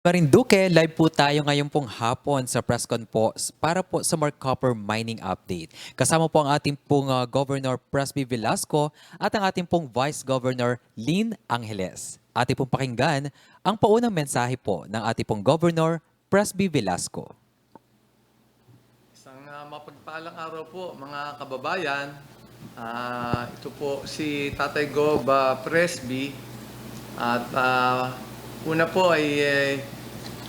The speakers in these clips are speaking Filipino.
Marinduque, live po tayo ngayon pong hapon sa Presscon po para po sa more copper mining update. Kasama po ang ating pong Governor Presby Velasco at ang ating pong Vice Governor Lynn Angeles. Ating pong pakinggan ang paunang mensahe po ng ating pong Governor Presby Velasco. Isang mapagpalang araw po mga kababayan. Ito po si Tatay Gob Presby at una po ay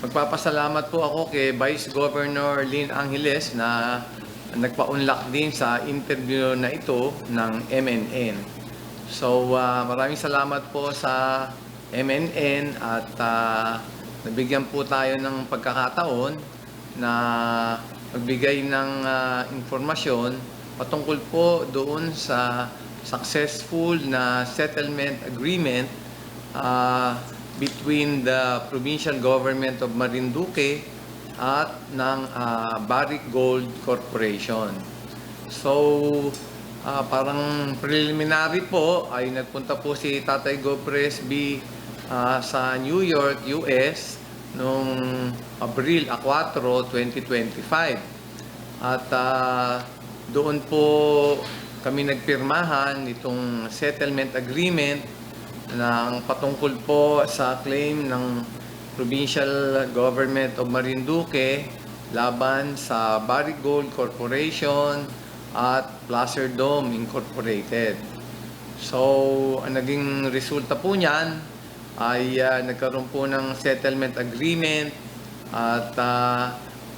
magpapasalamat po ako kay Vice Governor Lynn Angeles na nagpa-unlock din sa interview na ito ng MNN. So maraming salamat po sa MNN at nabigyan po tayo ng pagkakataon na magbigay ng informasyon patungkol po doon sa successful na settlement agreement between the provincial government of Marinduque at ng Barrick Gold Corporation. So, parang preliminary po ay nagpunta po si Tatay Go Presby sa New York, US noong Abril 4, 2025. At doon po kami nagpirmahan itong settlement agreement ng patungkol po sa claim ng Provincial Government of Marinduque laban sa Barrick Gold Corporation at Placer Dome Incorporated. So, ang naging resulta po niyan ay nagkaroon po ng settlement agreement at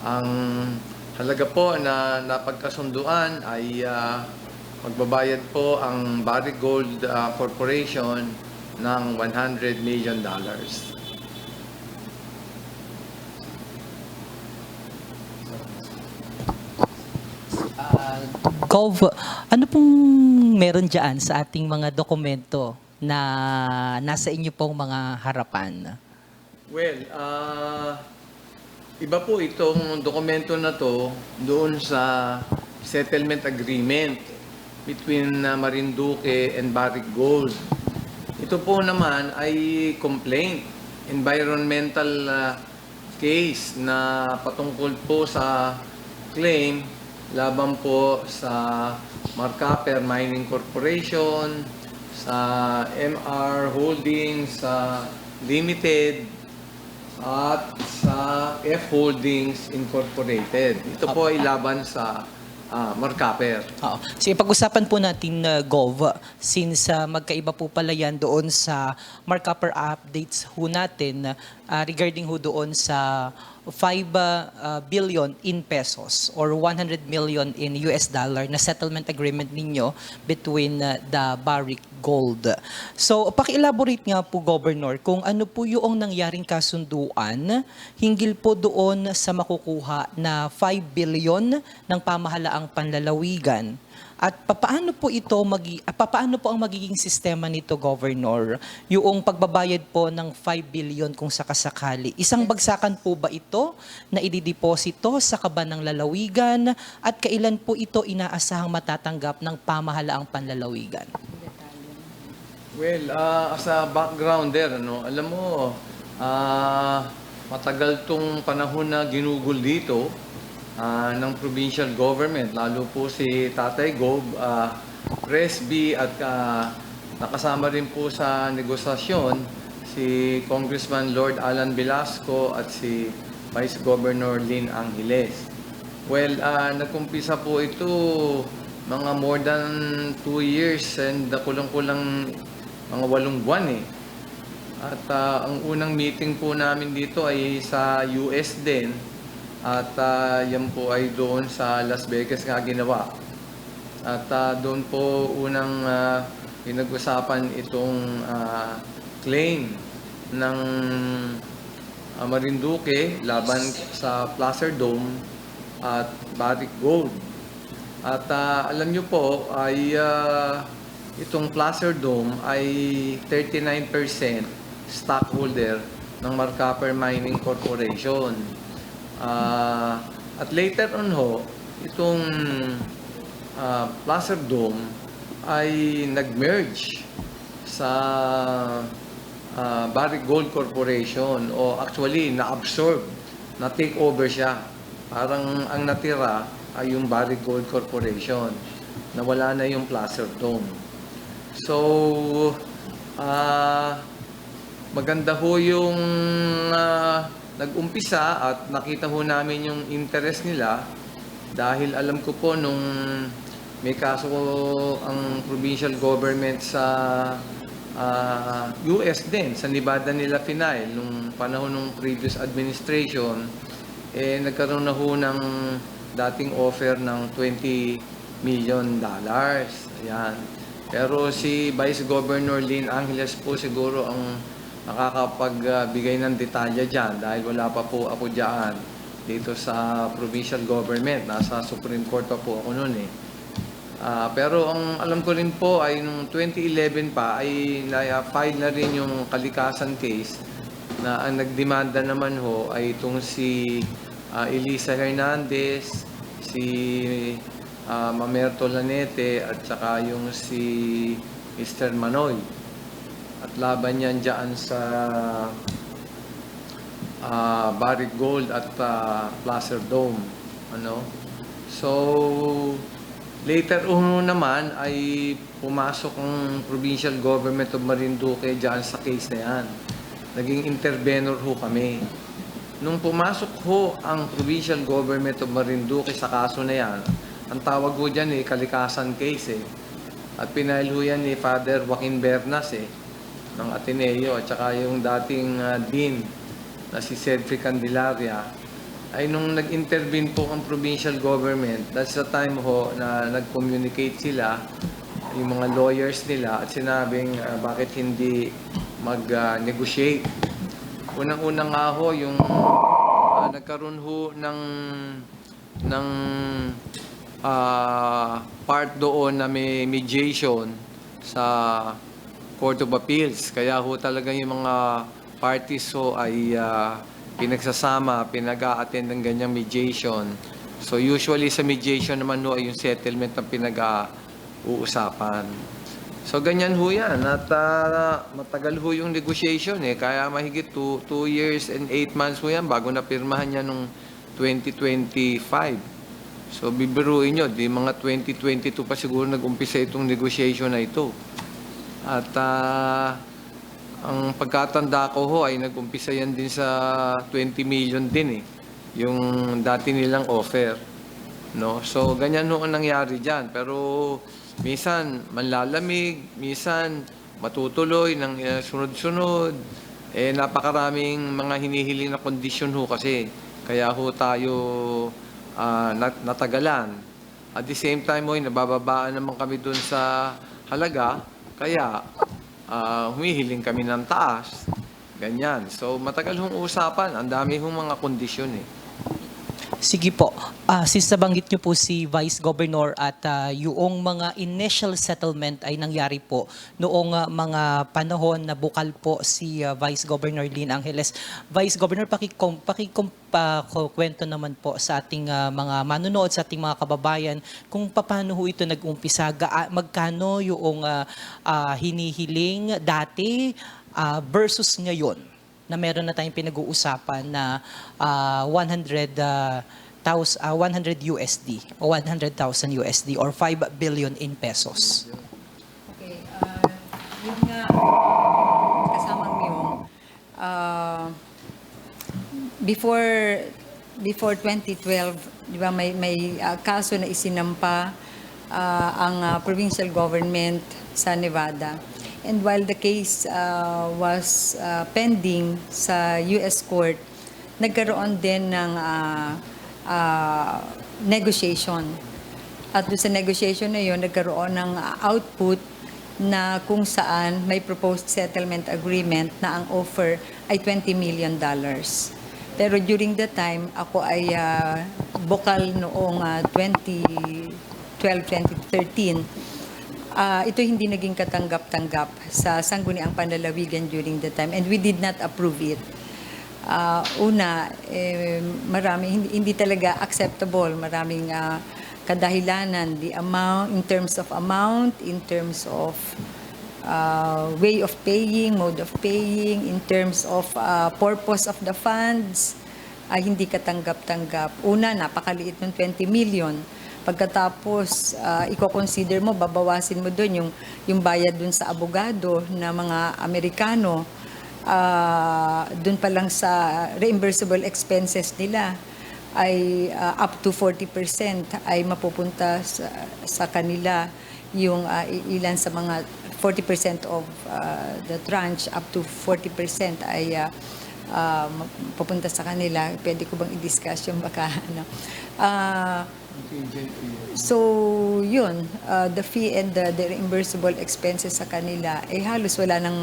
ang halaga po na napagkasunduan ay magbabayad po ang Barrick Gold Corporation ng $100 million. Gov, ano pong meron dyan sa ating mga dokumento na nasa inyo pong mga harapan? Well, iba po itong dokumento na to doon sa settlement agreement between Marinduque and Barrick Gold. Ito po naman ay complaint, environmental case na patungkol po sa claim laban po sa Marcaper Mining Corporation, sa MR Holdings Limited, at sa F Holdings Incorporated. Ito po ay laban sa Marcaper. Oo. So pag-usapan po natin, Gov, since magkaiba po pala yan doon sa Markup updates ho natin regarding ho doon sa 5 billion in pesos or 100 million in US dollar na settlement agreement ninyo between the Barrick Gold. So, paki-elaborate nga po, Governor, kung ano po yung nangyaring kasunduan hinggil po doon sa makukuha na 5 billion ng pamahalaang panlalawigan. At papaano po ang magiging sistema nito, Governor? Yung pagbabayad po ng 5 billion kung sakasakali. Isang bagsakan po ba ito na idideposito sa kaban ng lalawigan at kailan po ito inaasahang matatanggap ng pamahalaang panlalawigan? Well, as a backgrounder, alam mo, matagal tong panahon na ginugol dito ng provincial government, lalo po si Tatay Gob Presby at nakasama rin po sa negosasyon si Congressman Lord Alan Velasco at si Vice Governor Lynn Angeles. Well, nagkumpisa po ito mga more than 2 years and kulang-kulang mga 8 buwan eh. At ang unang meeting po namin dito ay sa US din. At yan po ay doon sa Las Vegas nga ginawa. At doon po unang pinag-usapan itong claim ng Marinduque laban sa Placer Dome at Barrick Gold. At alam nyo po ay itong Placer Dome ay 39% stockholder ng Marcaper Mining Corporation. At later on ho, itong Placer Dome ay nag-merge sa Barrick Gold Corporation, o actually na-absorb, na-take over siya. Parang ang natira ay yung Barrick Gold Corporation. Nawala na yung Placer Dome. So, maganda ho yung nag-umpisa at nakita ho namin yung interest nila dahil alam ko po nung may kaso ang provincial government sa US din, sa Nevada nila final, nung panahon ng previous administration, nagkaroon na ho ng dating offer ng $20 million. Ayan. Pero si Vice Governor Lynn Angeles po siguro ang nakakapagbigay ng detalye dyan dahil wala pa po ako dyan dito sa provincial government. Nasa Supreme Court pa po ako noon eh. Pero ang alam ko rin po ay noong 2011 pa ay na-file na rin yung kalikasan case na ang nagdemanda naman ho ay itong si Elisa Hernandez, si Mamerto Lanete at saka yung si Mr. Manoy. At laban yan dyan sa Barrick Gold at Placer Dome. So, later naman ay pumasok ang provincial government of Marinduque dyan sa case na yan. Naging intervenor ho kami. Nung pumasok ho ang provincial government of Marinduque sa kaso na yan, ang tawag ho dyan kalikasan case At pinail ho yan ni Father Joaquin Bernas ng Ateneo at saka yung dating dean na si Cedric Candelaria. Ay nung nag-intervene po ang provincial government, that's the time ho na nag-communicate sila, yung mga lawyers nila, at sinabing bakit hindi mag-negotiate. Unang-unang nga ho, yung nagkaroon ho ng part doon na may mediation sa Court of Appeals. Kaya ho talaga yung mga parties ho ay pinagsasama, pinag-a-attend ng ganyang mediation. So usually sa mediation naman ho ay yung settlement ang pinag-uusapan. So ganyan ho yan. At matagal ho yung negotiation Kaya mahigit 2 years and 8 months ho yan bago napirmahan yan nung 2025. So bibiruin nyo, di mga 2022 pa siguro nag-umpisa itong negotiation na ito. At ang pagkatanda ko ho ay nag-umpisa yan din sa 20 million din yung dati nilang offer. So ganyan ho ang nangyari dyan. Pero minsan manlalamig, minsan matutuloy ng sunod-sunod. Napakaraming mga hinihiling na kondisyon ho kasi. Kaya ho tayo natagalan. At the same time ho, nabababaan naman kami dun sa halaga. Kaya humihiling kami ng taas. Ganyan. So matagal hong usapan. Ang dami hong mga kondisyon Sige po. Since nabanggit niyo po si Vice Governor at yung mga initial settlement ay nangyari po noong mga panahon na bukal po si Vice Governor Lynn Angeles. Vice Governor, kwento naman po sa ating mga manunood, sa ating mga kababayan kung paano ho ito nag-umpisa, magkano yung hinihiling dati versus ngayon na meron na tayong pinag-uusapan na 100 USD o 100,000 USD or 5 billion in pesos. Okay, yun nga, kasamang yung before 2012, di ba may kaso na isinampa ang provincial government sa Nevada. And while the case was pending sa US court, nagkaroon din ng negotiation. At doon sa negotiation na yun, nagkaroon ng output na kung saan may proposed settlement agreement na ang offer ay $20 million. Pero during the time, ako ay bukal noong 2012-2013. Ito hindi naging katanggap-tanggap sa Sangguniang Panlalawigan during the time, and we did not approve it. Hindi talaga acceptable. Maraming kadahilanan, the amount, in terms of way of paying, mode of paying, in terms of purpose of the funds, ay hindi katanggap-tanggap. Una, napakaliit ng 20 million. Pagkatapos, i-consider mo, babawasin mo doon yung bayad doon sa abogado na mga Amerikano, doon pa lang sa reimbursable expenses nila ay up to 40% ay mapupunta sa kanila, yung ilan sa mga 40% of the tranche up to 40% ay pupunta sa kanila. Pwede ko bang i-discuss yung baka ano? So, yun, the fee and the reimbursable expenses sa kanila, halos wala nang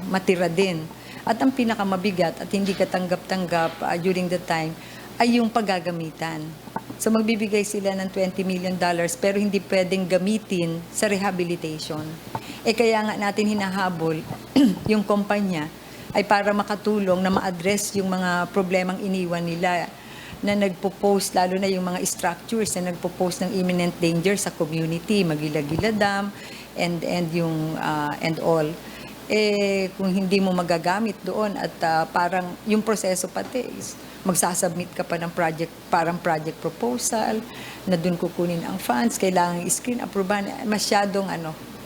matira din. At ang pinakamabigat at hindi katanggap-tanggap during the time ay yung paggagamitan. So, magbibigay sila ng $20 million pero hindi pwedeng gamitin sa rehabilitation. Kaya nga natin hinahabol yung kumpanya ay para makatulong na ma-address yung mga problemang iniwan nila na nagpo-post, lalo na yung mga structures na nagpo-post ng imminent danger sa community, Magila-Gila Dam and all. Kung hindi mo magagamit doon at parang yung proseso pati is magsasubmit ka pa ng project proposal na doon kukunin ang funds, kailangan i-screen, approvean, masyadong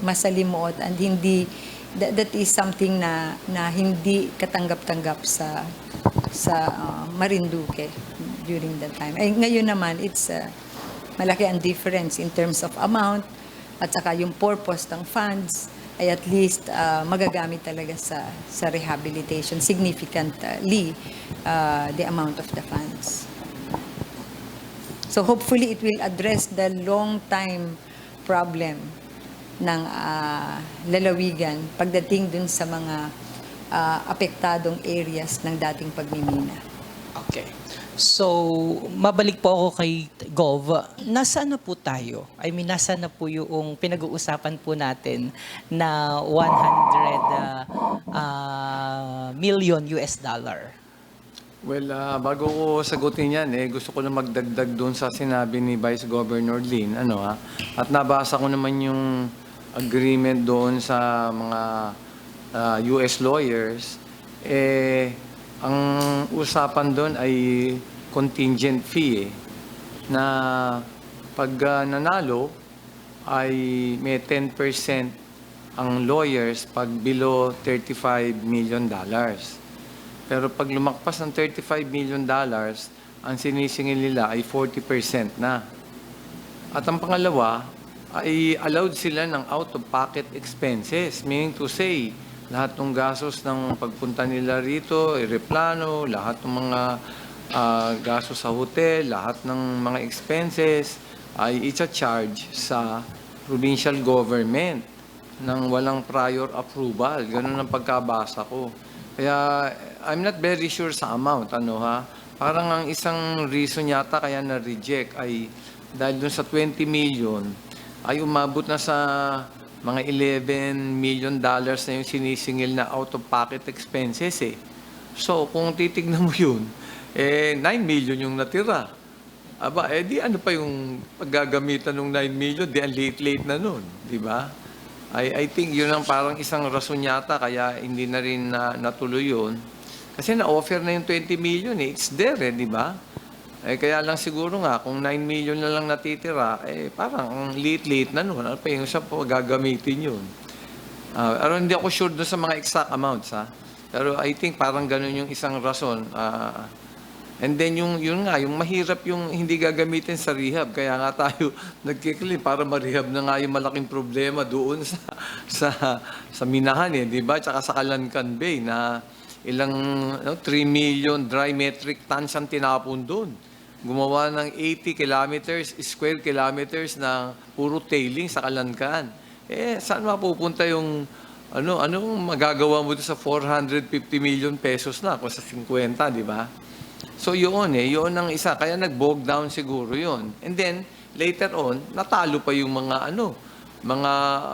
masalimuot and hindi that is something na hindi katanggap-tanggap sa Marinduque during that time. Ngayon naman, it's malaki ang difference in terms of amount at saka yung purpose ng funds ay at least magagamit talaga sa rehabilitation significantly the amount of the funds. So hopefully it will address the long time problem ng lalawigan pagdating dun sa mga apektadong areas ng dating pagmimina. Okay. So, mabalik po ako kay Gov. Nasaan na po tayo? I mean, nasaan na po yung pinag-uusapan po natin na 100 million US dollar? Well, bago ko sagutin yan, gusto ko na magdagdag doon sa sinabi ni Vice Governor Lin. At nabasa ko naman yung agreement doon sa mga US lawyers. Ang usapan doon ay contingent fee na pag nanalo ay may 10% ang lawyers pag below $35 million. Pero pag lumakpas ng $35 million, ang sinisingil nila ay 40% na. At ang pangalawa ay allowed sila ng out-of-pocket expenses, meaning to say, lahat ng gastos ng pagpunta nila rito, eroplano, lahat ng mga gastos sa hotel, lahat ng mga expenses ay i-charge sa provincial government ng walang prior approval. Ganun ang pagkabasa ko. Kaya I'm not very sure sa amount. Parang ang isang reason yata kaya na-reject ay dahil dun sa 20 million ay umabot na sa mga $11 million na yung sinisingil na out-of-pocket expenses So, kung titignan mo yun, 9 million yung natira. Di ano pa yung paggagamitan ng 9 million, di ang late-late na nun, di ba? I think yun ang parang isang rason yata, kaya hindi na rin natuloy yun. Kasi na-offer na yung 20 million it's there di ba? Kaya lang siguro nga, kung 9 million na lang natitira, parang ang late-late na nun. Ano pa yung sa gagamitin yun? Pero hindi ako sure doon sa mga exact amounts, Pero I think parang ganun yung isang rason. And then yun nga, yung mahirap yung hindi gagamitin sa rehab. Kaya nga tayo nagkiklim para ma-rehab na nga yung malaking problema doon sa Minahan, di ba? Tsaka sa Kalancan Bay na ilang 3 million dry metric tons ang tinapon doon. Gumawa ng 80 square kilometers na puro tailing sa Kalancan. Saan mapupunta yung anong magagawa mo doon sa 450 million pesos na kung sa 50, di ba? So yun yun ang isa. Kaya nag-bog down siguro yun. And then, later on, natalo pa yung mga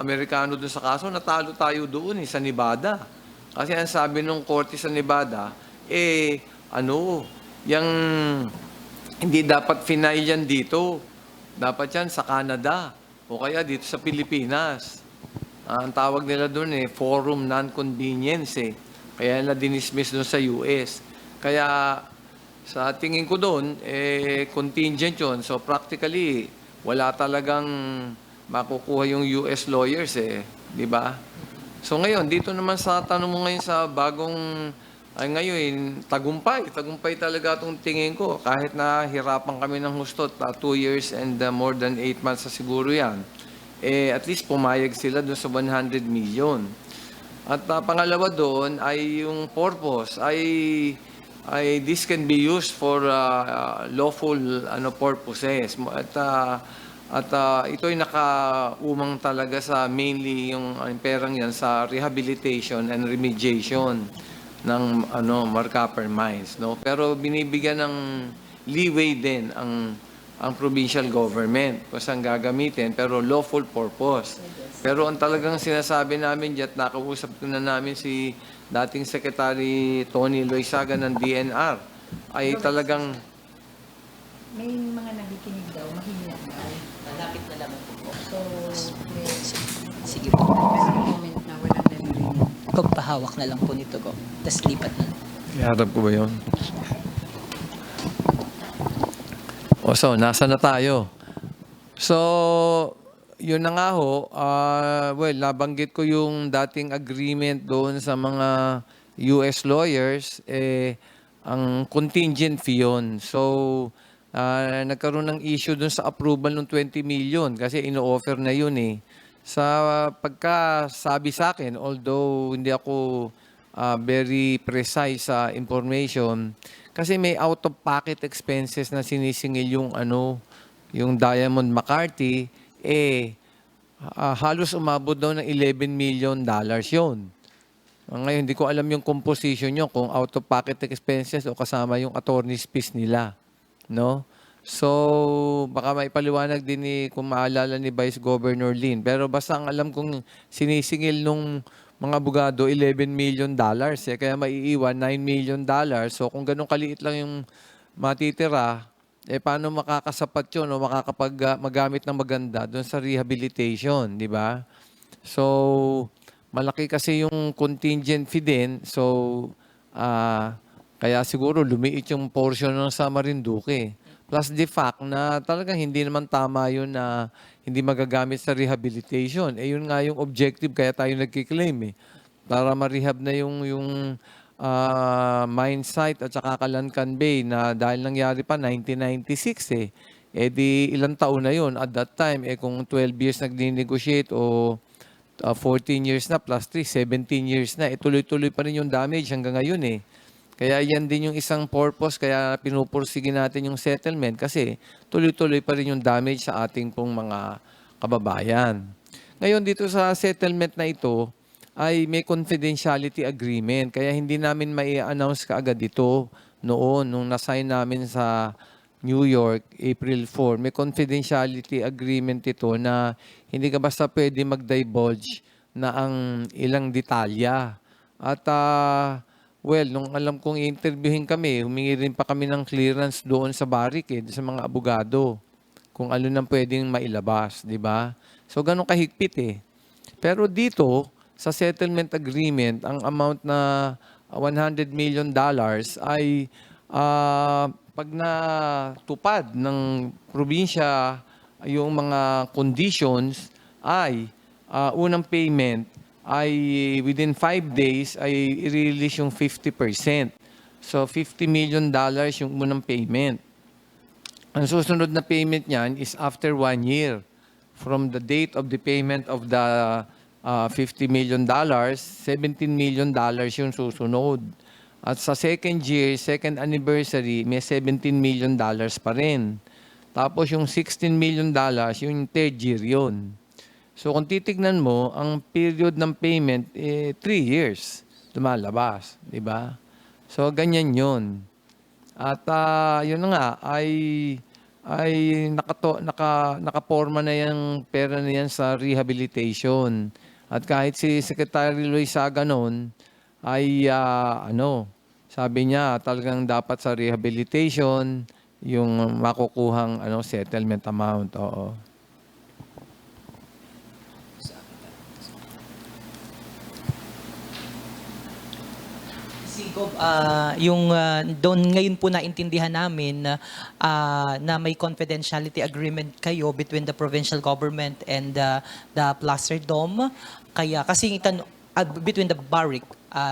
Amerikano doon sa kaso, natalo tayo doon sa Nevada. Kasi ang sabi nung korte sa Nevada, yung hindi dapat final yan dito. Dapat yan sa Canada o kaya dito sa Pilipinas. ang tawag nila doon forum non-convenience Kaya na dinismiss doon sa US. Kaya sa tingin ko doon, contingent yun. So practically, wala talagang makukuha yung US lawyers di ba? So ngayon, dito naman sa tanong mo ngayon sa bagong, ngayon, tagumpay talaga itong tingin ko. Kahit na hirapan kami ng hustot, 2 years and more than 8 months sa siguro yan. At least pumayag sila doon sa 100 million. At pangalawa doon ay yung purpose ay this can be used for lawful purposes. At ito'y nakaumang talaga sa mainly yung perang yan sa rehabilitation and remediation ng Marcaper mines, no? Pero binibigyan ng leeway din ang provincial government kung saan gagamitin, pero lawful purpose. Pero ang talagang sinasabi namin diyan, nakausap ko na namin si dating Secretary Tony Loizaga ng DNR, ay talagang... May mga nakikinig daw, mahina daw. Malapit na lang po. So, may Sige po. comment na walang narinig. Pagpahawak na lang po nito ko. Tapos lipat na. Iharap ko ba yun? So, nasa na tayo? So, yun na nga ho. Nabanggit ko yung dating agreement doon sa mga US lawyers. Ang contingent fee yun. So, nagkaroon ng issue doon sa approval ng 20 million kasi ino-offer na yun Sa pagkasabi sa akin, although hindi ako very precise sa information, kasi may out-of-pocket expenses na sinisingil yung Diamond McCarthy, halos umabot daw ng $11 million yun. Ngayon, hindi ko alam yung composition nyo, kung out-of-pocket expenses o kasama yung attorney's fees nila. No? So, baka maipaliwanag din kung maalala ni Vice Governor Lin. Pero basta ang alam kong sinisingil nung mga abogado, $11 million. Kaya maiiwan, $9 million. So, kung ganun kaliit lang yung matitira, paano makakasapat yun o magamit ng maganda doon sa rehabilitation, di ba? So, malaki kasi yung contingent fee din. So, kaya siguro lumiit yung portion ng sa Marinduque. Plus the fact na talagang hindi naman tama yun na hindi magagamit sa rehabilitation. Yun nga yung objective kaya tayo nagkiklaim para ma-rehab na yung mine site at saka Kalancan Bay na dahil nangyari pa 1996 di ilang taon na yun. At that time, kung 12 years nag-negotiate o 14 years na plus 3, 17 years na, tuloy-tuloy pa rin yung damage hanggang ngayon Kaya yan din yung isang purpose, kaya pinupursige natin yung settlement kasi tuloy-tuloy pa rin yung damage sa ating pong mga kababayan. Ngayon dito sa settlement na ito ay may confidentiality agreement, kaya hindi namin mai-announce kaagad ito noon nung nasign namin sa New York, April 4. May confidentiality agreement ito na hindi ka basta pwede mag-divulge na ang ilang detalya. At nung alam kong i-interviewin kami, humingi rin pa kami ng clearance doon sa barricade sa mga abogado kung ano nang pwedeng mailabas, di ba? So, ganun kahigpit Pero dito, sa settlement agreement, ang amount na $100 million ay pag natupad ng probinsya yung mga conditions ay unang payment ay within 5 days ay i-release yung 50%. So, $50 million yung unang payment. Ang susunod na payment niyan is after 1 year. From the date of the payment of the $50 million, $17 million yung susunod. At sa second year, second anniversary, may $17 million pa rin. Tapos yung $16 million, yung third year yun. So kung titignan mo, ang period ng payment, 3 years lumalabas, di ba? So ganyan yun. At yun na nga, ay nakaporma na yung pera na yan sa rehabilitation. At kahit si Secretary Loizaga noon, ay sabi niya talagang dapat sa rehabilitation yung makukuhang settlement amount. Oo. Gov, doon ngayon po naintindihan namin na may confidentiality agreement kayo between the provincial government and the Placer Dome. Kaya kasi between the Barrick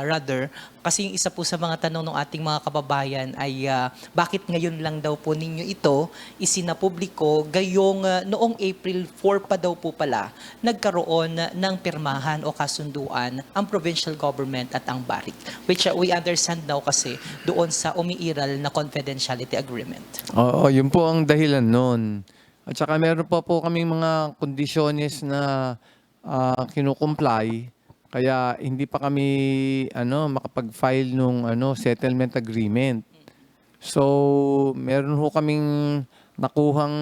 rather, kasi yung isa po sa mga tanong ng ating mga kababayan ay bakit ngayon lang daw po ninyo ito isinapubliko gayong noong April 4 pa daw po pala nagkaroon ng pirmahan o kasunduan ang provincial government at ang Barrick, which we understand now kasi doon sa umiiral na confidentiality agreement. Oo, yun po ang dahilan nun. At saka meron pa po kaming mga kondisyones na kinukomply. Kaya hindi pa kami makapag-file nung settlement agreement. So, meron ho kaming nakuhang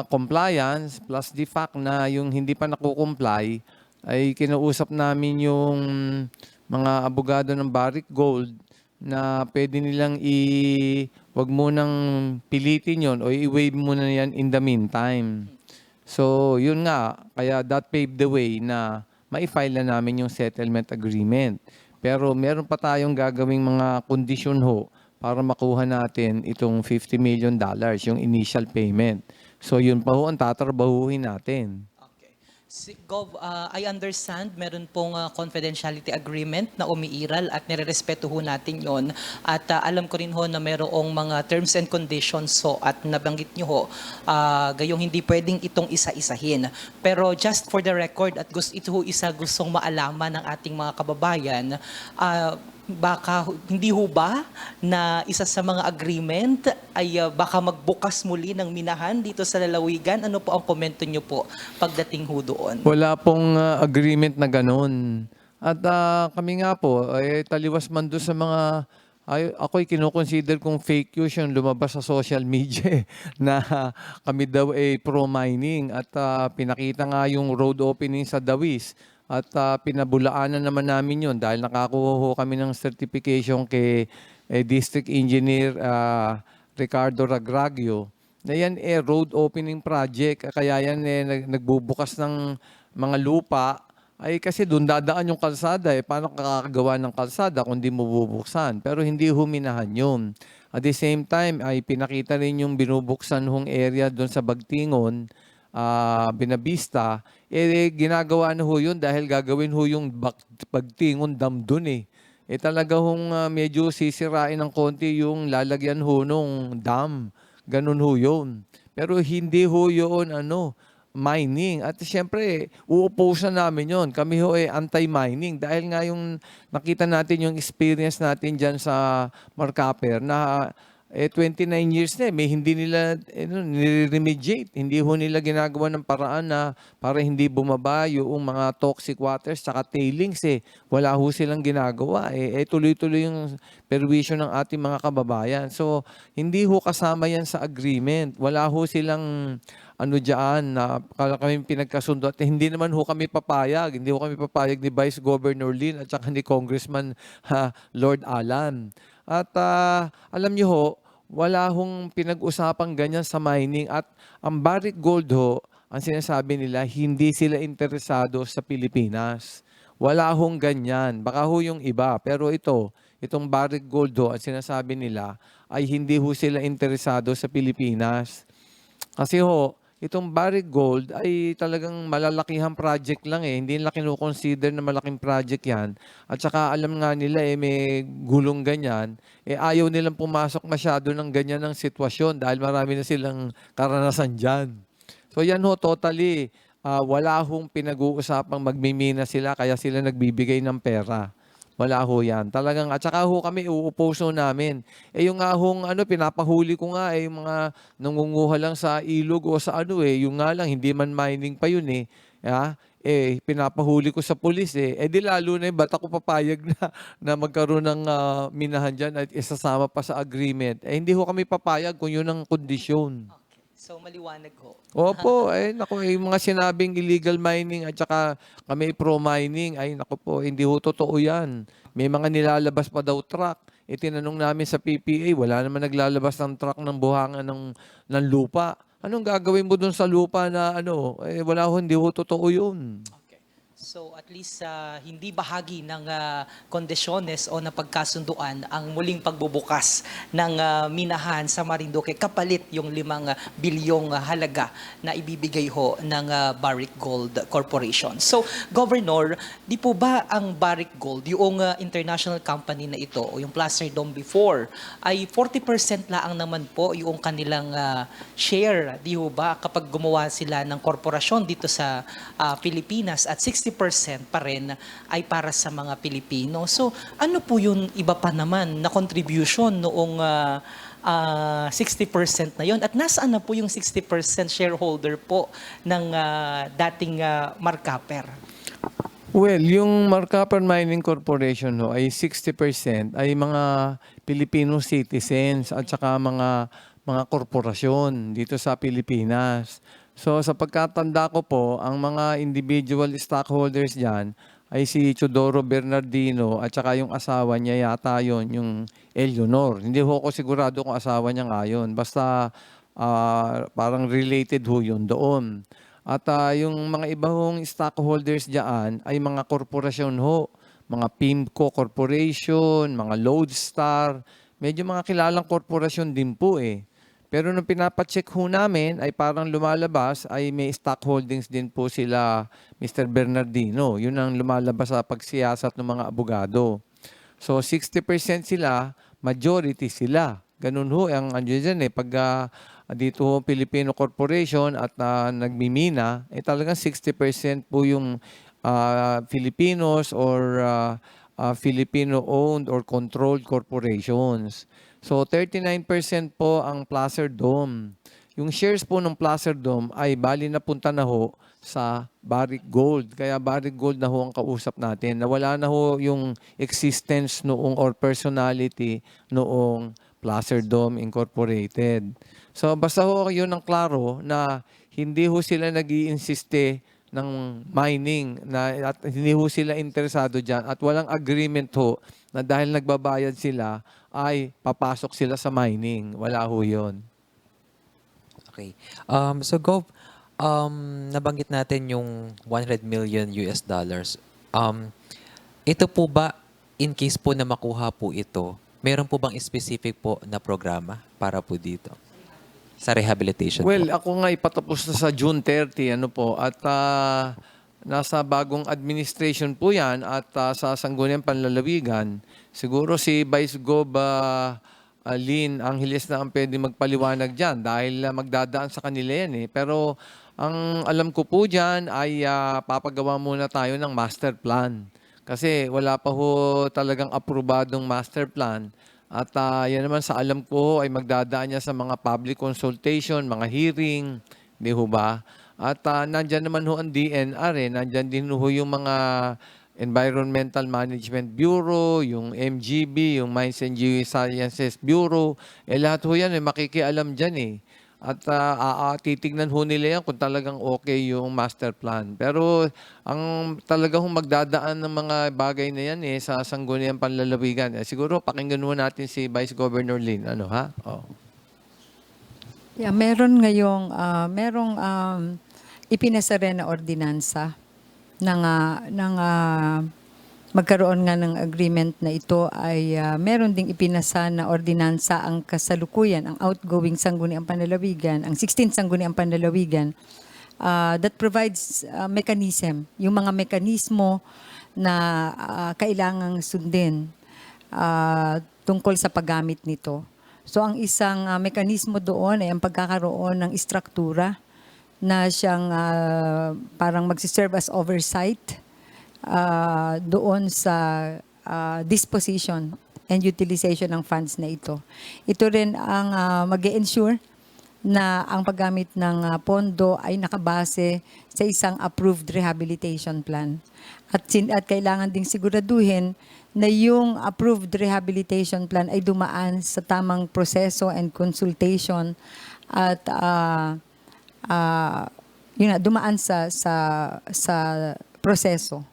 compliance plus the fact na yung hindi pa nakukomply ay kinausap namin yung mga abogado ng Barrick Gold na pwede nilang wag munang pilitin yon o i-waive muna yan in the meantime. So, yun nga, kaya that paved the way na ma-file na namin yung settlement agreement. Pero meron pa tayong gagawing mga kondisyon ho para makuha natin itong $50 million, yung initial payment. So yun pa ho ang tatrabahuhin natin. Gov, I understand meron pong confidentiality agreement na umiiral at nirerespeto ho natin yon. At alam ko rin ho na merong mga terms and conditions so at nabanggit nyo ho, gayong hindi pwedeng itong isa-isahin. Pero just for the record at ito ho gustong maalaman ng ating mga kababayan, baka hindi ho ba na isa sa mga agreement ay baka magbukas muli ng minahan dito sa lalawigan? Ano po ang komento nyo po pagdating ho doon? Wala pong agreement na ganun. At kami nga po, taliwas man doon sa mga, ako'y kinoconsider kong fake news yung lumabas sa social media na kami daw ay pro-mining at pinakita nga yung road opening sa Dawis. At pinabulaanan naman namin yun dahil nakakuha ho kami ng certification kay District Engineer Ricardo Ragragio na yan road opening project. Kaya yan nagbubukas ng mga lupa ay kasi doon dadaan yung kalsada. Paano kakagawa ng kalsada kung di mo bubuksan? Pero hindi huminahan yun. At the same time ay pinakita rin yung binubuksan hong area doon sa Bagtingon, Binabista, ginagawa na ho yun dahil gagawin ho yung Bagtingon Dam dun talaga hong medyo sisirain ng konti yung lalagyan ho nung dam. Ganun ho yun. Pero hindi ho yun mining. At siyempre, uuposan namin yon. Kami ho anti-mining dahil nga yung nakita natin yung experience natin dyan sa Marcaper na 29 years na may hindi nila nire-remediate. Hindi ho nila ginagawa ng paraan na para hindi bumaba yung mga toxic waters tsaka tailings Wala ho silang ginagawa. Tuloy-tuloy yung perwisyo ng ating mga kababayan. So, hindi ho kasama yan sa agreement. Wala ho silang dyan na kami pinagkasundo at hindi naman ho kami papayag. Hindi ho kami papayag ni Vice Governor Lin at saka ni Congressman Lord Alan. At alam niyo ho, wala hong pinag-usapang ganyan sa mining at ang Barrick Gold ho, ang sinasabi nila, hindi sila interesado sa Pilipinas. Wala hong ganyan. Baka ho yung iba. Pero itong Barrick Gold ho, ang sinasabi nila ay hindi ho sila interesado sa Pilipinas. Kasi ho, itong Barrick Gold ay talagang malalakihang project lang Hindi nila kinukonsider na malaking project yan. At saka alam nga nila may gulong ganyan. Ayaw nilang pumasok masyado ng ganyan ng sitwasyon dahil marami na silang karanasan dyan. So yan ho, totally, wala hong pinag-uusapang magmimina sila kaya sila nagbibigay ng pera. Wala ho yan. Talagang, at saka ho kami, uuposo namin. Yung nga hong, pinapahuli ko nga, yung mga nangunguha lang sa ilog o sa yung nga lang, hindi man mining pa yun pinapahuli ko sa pulis di lalo na ba't ako papayag na magkaroon ng minahan dyan at isasama pa sa agreement. Hindi ho kami papayag kung yun ang kondisyon. So maliwanag ho. Opo, yung mga sinabing illegal mining at saka kami pro-mining, naku po, hindi ho totoo yan. May mga nilalabas pa daw truck. Tinanong namin sa PPA, wala naman naglalabas ng truck ng buhangan ng lupa. Anong gagawin mo dun sa lupa na wala ho, hindi ho totoo yun. Okay. So at least hindi bahagi ng kondisyones o na pagkasunduan ang muling pagbubukas ng minahan sa Marinduque kapalit yung 5 bilyong halaga na ibibigay ho ng Barrick Gold Corporation. So Governor, di po ba ang Barrick Gold, yung international company na ito o yung Placer Dome before, ay 40% laang naman po yung kanilang share, di ho ba, kapag gumawa sila ng korporasyon dito sa Pilipinas at 60% pa rin ay para sa mga Pilipino. So, ano po yung iba pa naman na contribution noong 60% na yon? At nasaan na po yung 60% shareholder po ng dating Marcaper? Well, yung Marcaper Mining Corporation ho, ay 60% ay mga Filipino citizens at saka mga korporasyon dito sa Pilipinas. So sa pagkatanda ko po, ang mga individual stockholders diyan ay si Chodoro Bernardino at saka yung asawa niya yata yon, yung Eleanor. Hindi ho ako sigurado kung asawa niya nga yun. Basta parang related ho yun doon. At yung mga iba hong stockholders diyan ay mga korporasyon ho. Mga PIMCO Corporation, mga Lodestar. Medyo mga kilalang korporasyon din po eh. Pero nung pinapacheck ho namin ay parang lumalabas ay may stock holdings din po sila Mr. Bernardino. Yun ang lumalabas sa pagsiyasat ng mga abogado. So 60% sila, majority sila. Ganun ho ang andyan dyan eh. Pag dito ho Filipino Corporation at nagmimina, eh talagang 60% po yung Filipinos or Filipino-owned or controlled corporations. So 39% po ang Placer Dome. Yung shares po ng Placer Dome ay bali napunta na ho sa Barrick Gold. Kaya Barrick Gold na ho ang kausap natin. Nawala na ho yung existence noong or personality noong Placer Dome Incorporated. So basta ho yun ang klaro na hindi ho sila nag-iinsiste ng mining at hindi ho sila interesado dyan at walang agreement ho na dahil nagbabayad sila ay papasok sila sa mining. Wala ho yun. Okay. So Gov, nabanggit natin yung 100 million US dollars. Ito po ba, in case po na makuha po ito, meron po bang specific po na programa para po dito? Sa rehabilitation Well, po? ako nga ipatapos na sa June 30, at nasa bagong administration po yan at sa Sangguniang Panlalawigan. Siguro si Vice Gov Lynn Angeles na ang pwede magpaliwanag dyan dahil magdadaan sa kanila yan eh. Pero ang alam ko po dyan ay papagawa muna tayo ng master plan. Kasi wala pa ho talagang aprobadong master plan. At yan naman sa alam ko ay magdadaan niya sa mga public consultation, mga hearing, di ho ba? At nandyan naman ho ang DNR eh. Nandyan din ho yung mga Environmental Management Bureau, yung MGB, yung Mines and Geosciences Bureau. Lahat ho yan makikialam dyan eh. At titignan ho nila yan kung talagang okay yung master plan. Pero ang talagang magdadaan ng mga bagay na yan sa Sangguniang Panlalawigan. Siguro pakinggan mo natin si Vice Governor Lynn. Ano ha? Oh. Yeah, meron ngayong ipinasa rin na ordinansa ng magkaroon nga ng agreement na ito ay meron ding ipinasa na ordinansa ang kasalukuyan, ang outgoing Sangguniang Panlalawigan, ang 16th Sangguniang Panlalawigan that provides mechanism, yung mga mekanismo na kailangang sundin tungkol sa paggamit nito. So ang isang mekanismo doon ay ang pagkakaroon ng istruktura na siyang parang magsiserve as oversight doon sa disposition and utilization ng funds na ito. Ito rin ang mag-ensure na ang paggamit ng pondo ay nakabase sa isang approved rehabilitation plan. At kailangan ding siguraduhin na yung approved rehabilitation plan ay dumaan sa tamang proseso and consultation at dumaan sa proseso.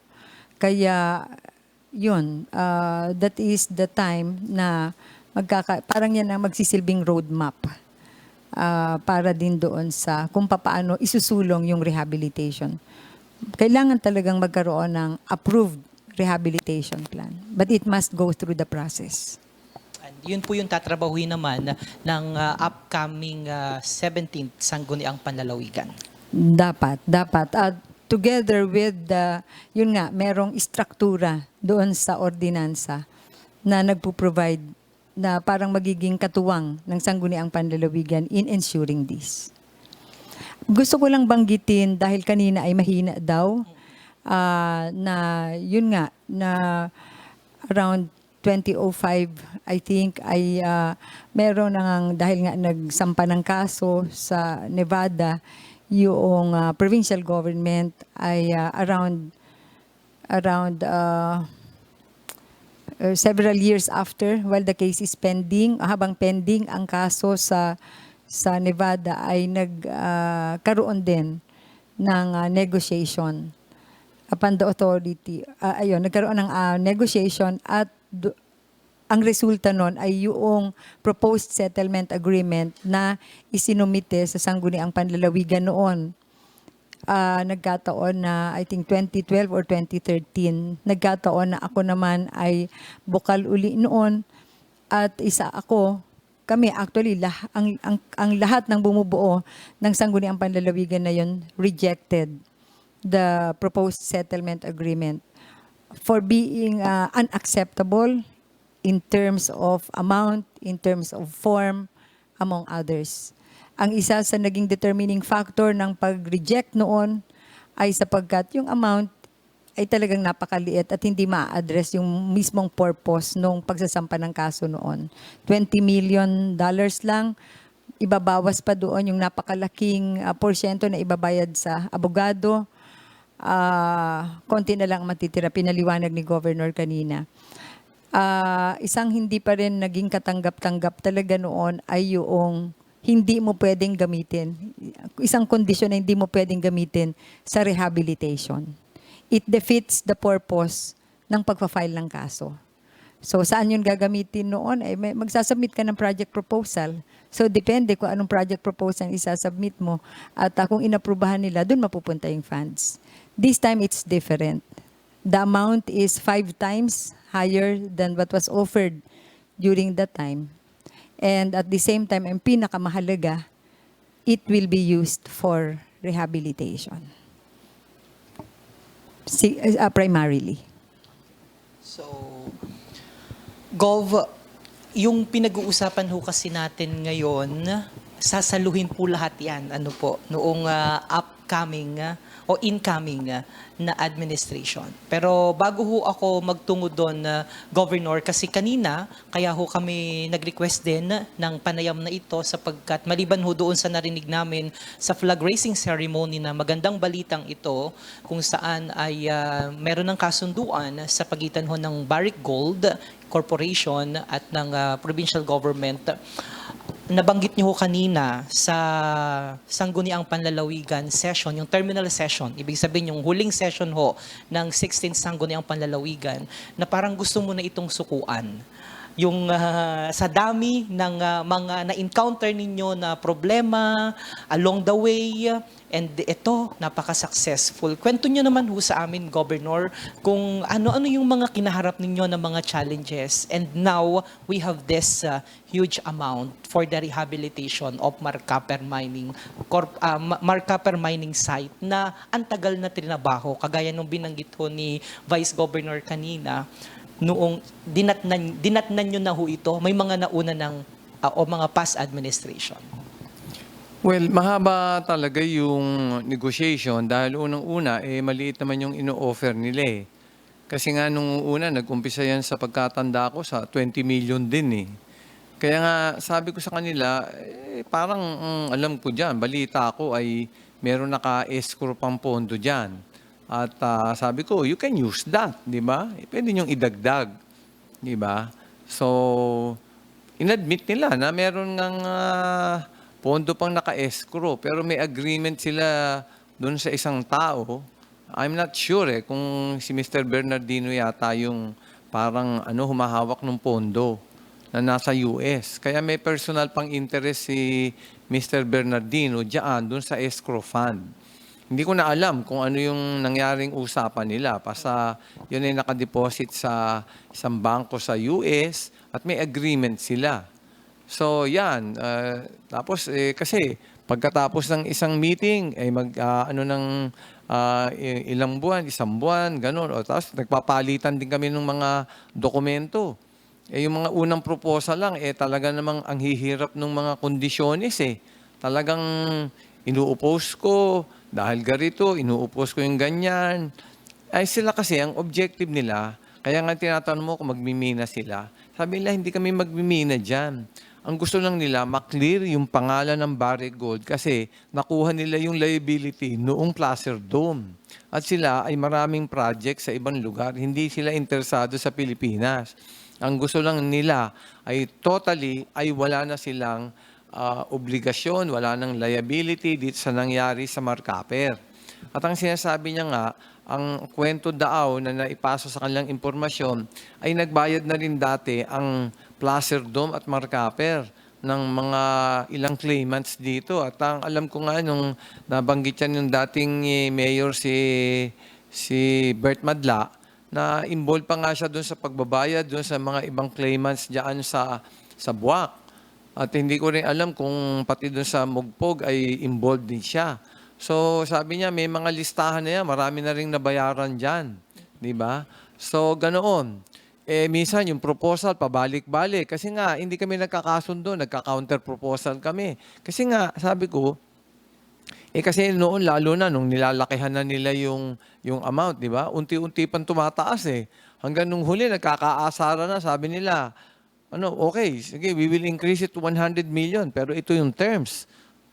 Kaya yun, that is the time na parang yan ang magsisilbing roadmap para din doon sa kung paano isusulong yung rehabilitation. kailangan talagang magkaroon ng approved rehabilitation plan. But it must go through the process. And yun po yung tatrabahuin naman ng upcoming 17th Sangguniang Panlalawigan. Dapat. At together with yun nga, merong istruktura doon sa ordinansa na nagpo-provide na parang magiging katuwang ng Sangguniang Panlalawigan in ensuring this. Gusto ko lang banggitin dahil kanina ay mahina daw na yun nga na around 2005 I think ay meron nang dahil nga nagsampa ng kaso sa Nevada yung provincial government ay around several years after while the case is pending, habang pending ang kaso sa Nevada ay nagkaroon din ng negotiation upon the authority. Nagkaroon ng negotiation at ang resulta nun ay yung proposed settlement agreement na isinumite sa Sangguniang Panlalawigan noon. Nagkataon na I think 2012 or 2013, nagkataon na ako naman ay bukal uli noon at isa ako, kami actually, ang lahat ng bumubuo ng Sangguniang Panlalawigan na yun rejected the proposed settlement agreement for being unacceptable in terms of amount, in terms of form, among others. Ang isa sa naging determining factor ng pag-reject noon ay sapagkat yung amount ay talagang napakaliit at hindi ma-address yung mismong purpose nung pagsasampa ng kaso noon. $20 million lang, ibabawas pa doon yung napakalaking porsyento na ibabayad sa abogado. Konti na lang matitira, pinaliwanag ni Governor kanina. Isang hindi pa rin naging katanggap-tanggap talaga noon ay yung hindi mo pwedeng gamitin. Isang kondisyon na hindi mo pwedeng gamitin sa rehabilitation. It defeats the purpose ng pagpa-file ng kaso. So saan yun gagamitin noon? Magsasubmit ka ng project proposal. So depende kung anong project proposal isasubmit mo at kung inaprubahan nila, dun mapupunta yung funds. This time it's different. The amount is 5 times higher than what was offered during that time. And at the same time, ang pinakamahalaga, it will be used for rehabilitation. Primarily. So, Gov, yung pinag-uusapan ho kasi natin ngayon, sasaluhin po lahat yan, noong upcoming o incoming na administration. Pero bago ho ako magtungo doon, Governor, kasi kanina, kaya ho kami nag-request din ng panayam na ito sapagkat maliban ho doon sa narinig namin sa flag raising ceremony na magandang balitang ito kung saan ay meron ng kasunduan sa pagitan ho ng Barrick Gold Corporation at ng provincial government. Nabanggit niyo ho kanina sa Sangguniang Panlalawigan session, yung terminal session, ibig sabihin yung huling session ho ng 16th Sangguniang Panlalawigan, na parang gusto mo na itong sukuan. Yung sa dami ng mga na-encounter ninyo na problema along the way, and ito, napaka-successful. Kwento nyo naman ho sa amin, Governor, kung ano-ano yung mga kinaharap ninyo na mga challenges. And now, we have this huge amount for the rehabilitation of Marcaper Mining Site na ang tagal na trinabaho. Kagaya nung binanggit ho ni Vice Governor kanina, noong dinatnan nyo na ho ito, may mga nauna ng o mga past administration. Well, mahaba talaga yung negotiation dahil unang-una, maliit naman yung ino-offer nila eh. Kasi nga nung una, nag-umpisa yan sa pagkatanda ko sa 20 million din eh. Kaya nga sabi ko sa kanila, parang alam ko dyan, balita ko ay meron naka-escrow pang pondo dyan. At sabi ko, you can use that, di ba? Pwede niyong idagdag, di ba? So, inadmit nila na meron ngang pondo pang naka-escrow, pero may agreement sila doon sa isang tao. I'm not sure kung si Mr. Bernardino yata yung parang humahawak ng pondo na nasa US. Kaya may personal pang interest si Mr. Bernardino diyan doon sa escrow fund. Hindi ko na alam kung ano yung nangyaring usapan nila. Basta yun ay nakadeposit sa isang bangko sa US at may agreement sila. So yan, tapos kasi pagkatapos ng isang meeting ay ano ng ilang buwan, isang buwan, ganun. O tapos nagpapalitan din kami ng mga dokumento. Yung mga unang proposal lang talaga namang ang hihirap ng mga kondisyones Talagang inuuppose ko dahil ganito, inuuppose ko yung ganyan. Ay sila kasi ang objective nila, kaya nga tinatanong mo kung magmimina sila. Sabi nila, hindi kami magmimina dyan. Ang gusto lang nila, maklear yung pangalan ng Barrick Gold kasi nakuha nila yung liability noong Placer Dome. At sila ay maraming project sa ibang lugar. Hindi sila interesado sa Pilipinas. Ang gusto lang nila ay totally ay wala na silang obligasyon, wala nang liability dito sa nangyari sa Marcaper. At ang sinasabi niya nga, ang kwento daw na naipasa sa kanilang impormasyon ay nagbayad na rin dati ang Placer Dome at Marcaper ng mga ilang claimants dito. At ang alam ko nga nung nabanggit yan yung dating mayor si Bert Madla, na involved pa nga siya doon sa pagbabayad doon sa mga ibang claimants diyan sa Buwak. At hindi ko rin alam kung pati doon sa Mugpog ay involved din siya. So sabi niya may mga listahan na yan, marami na ring nabayaran diyan, 'di ba? So ganoon. Minsan yung proposal pabalik-balik kasi nga hindi kami nagkakasundo, nagka-counter proposal kami. Kasi nga sabi ko kasi noon lalo na nung nilalakihan na nila yung amount, 'di ba? Unti-unti pang tumataas Hanggang nung huli nagkakaasara na, sabi nila, okay, sige, we will increase it to 100 million, pero ito yung terms.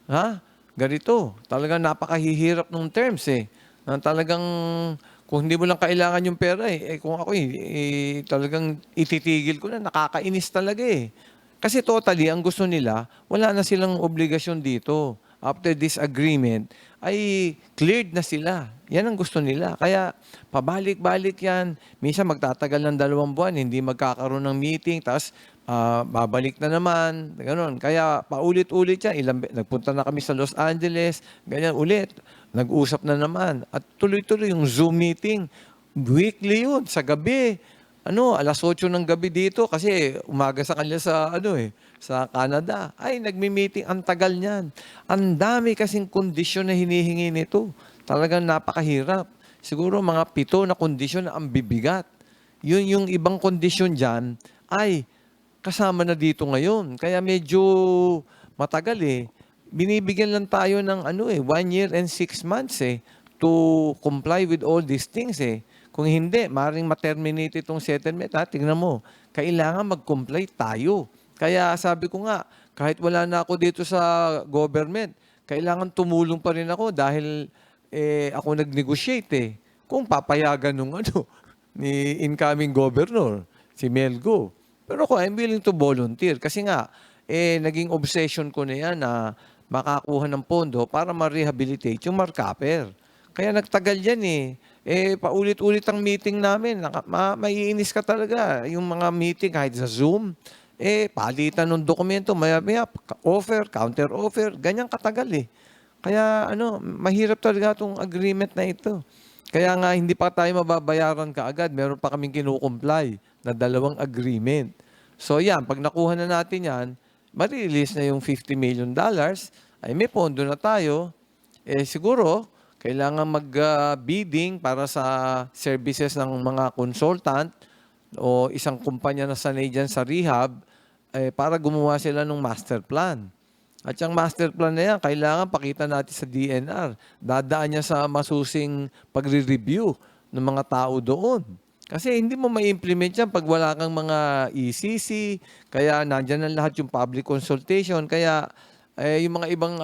Ha? Ganito. Talagang napakahihirap ng terms Na talagang kung hindi mo lang kailangan yung pera kung ako talagang ititigil ko na, nakakainis talaga Kasi totally, ang gusto nila, wala na silang obligasyon dito. After this agreement, ay cleared na sila. Yan ang gusto nila. Kaya pabalik-balik yan. Minsan magtatagal ng 2 buwan, hindi magkakaroon ng meeting, tapos babalik na naman. Ganon. Kaya paulit-ulit yan. Nagpunta na kami sa Los Angeles, ganyan ulit. Nag-usap na naman. At tuloy-tuloy yung Zoom meeting. Weekly yun, sa gabi. 8:00 ng gabi dito kasi umaga sa kanila sa Canada. Ay, nagmi-meeting. Ang tagal niyan. Ang dami kasing kondisyon na hinihingi nito. Talagang napakahirap. Siguro mga 7 na kondisyon na ang bibigat. Yun yung ibang kondisyon dyan ay kasama na dito ngayon. Kaya medyo matagal Binibigyan lang tayo ng 1 year and 6 months to comply with all these things Kung hindi, maaaring ma-terminate itong settlement. Tingnan mo, kailangan mag-comply tayo. Kaya sabi ko nga, kahit wala na ako dito sa government, kailangan tumulong pa rin ako dahil ako nag-negotiate Kung papayagan nung ni incoming governor, si Melgo. Pero I'm willing to volunteer kasi nga, naging obsession ko na yan na makakuha ng pondo para ma-rehabilitate yung Marcaper. Kaya nagtagal yan paulit-ulit ang meeting namin. Maiinis ka talaga. Yung mga meeting kahit sa Zoom, palitan ng dokumento, maya-maya, offer, counter-offer, ganyan katagal Kaya mahirap talaga itong agreement na ito. Kaya nga hindi pa tayo mababayaran kaagad. Meron pa kaming kinukumply na 2 agreement. So yan, pag nakuha na natin yan, ma-release na yung $50 million, ay may pondo na tayo. Siguro, kailangan mag-bidding para sa services ng mga consultant o isang kumpanya na sanay dyan sa rehab para gumawa sila ng master plan. At yung master plan na yan, kailangan pakita natin sa DNR. Dadaan niya sa masusing pagre-review ng mga tao doon. Kasi hindi mo ma-implement yan pag wala kang mga ECC, kaya nandyan na lahat yung public consultation, kaya yung mga ibang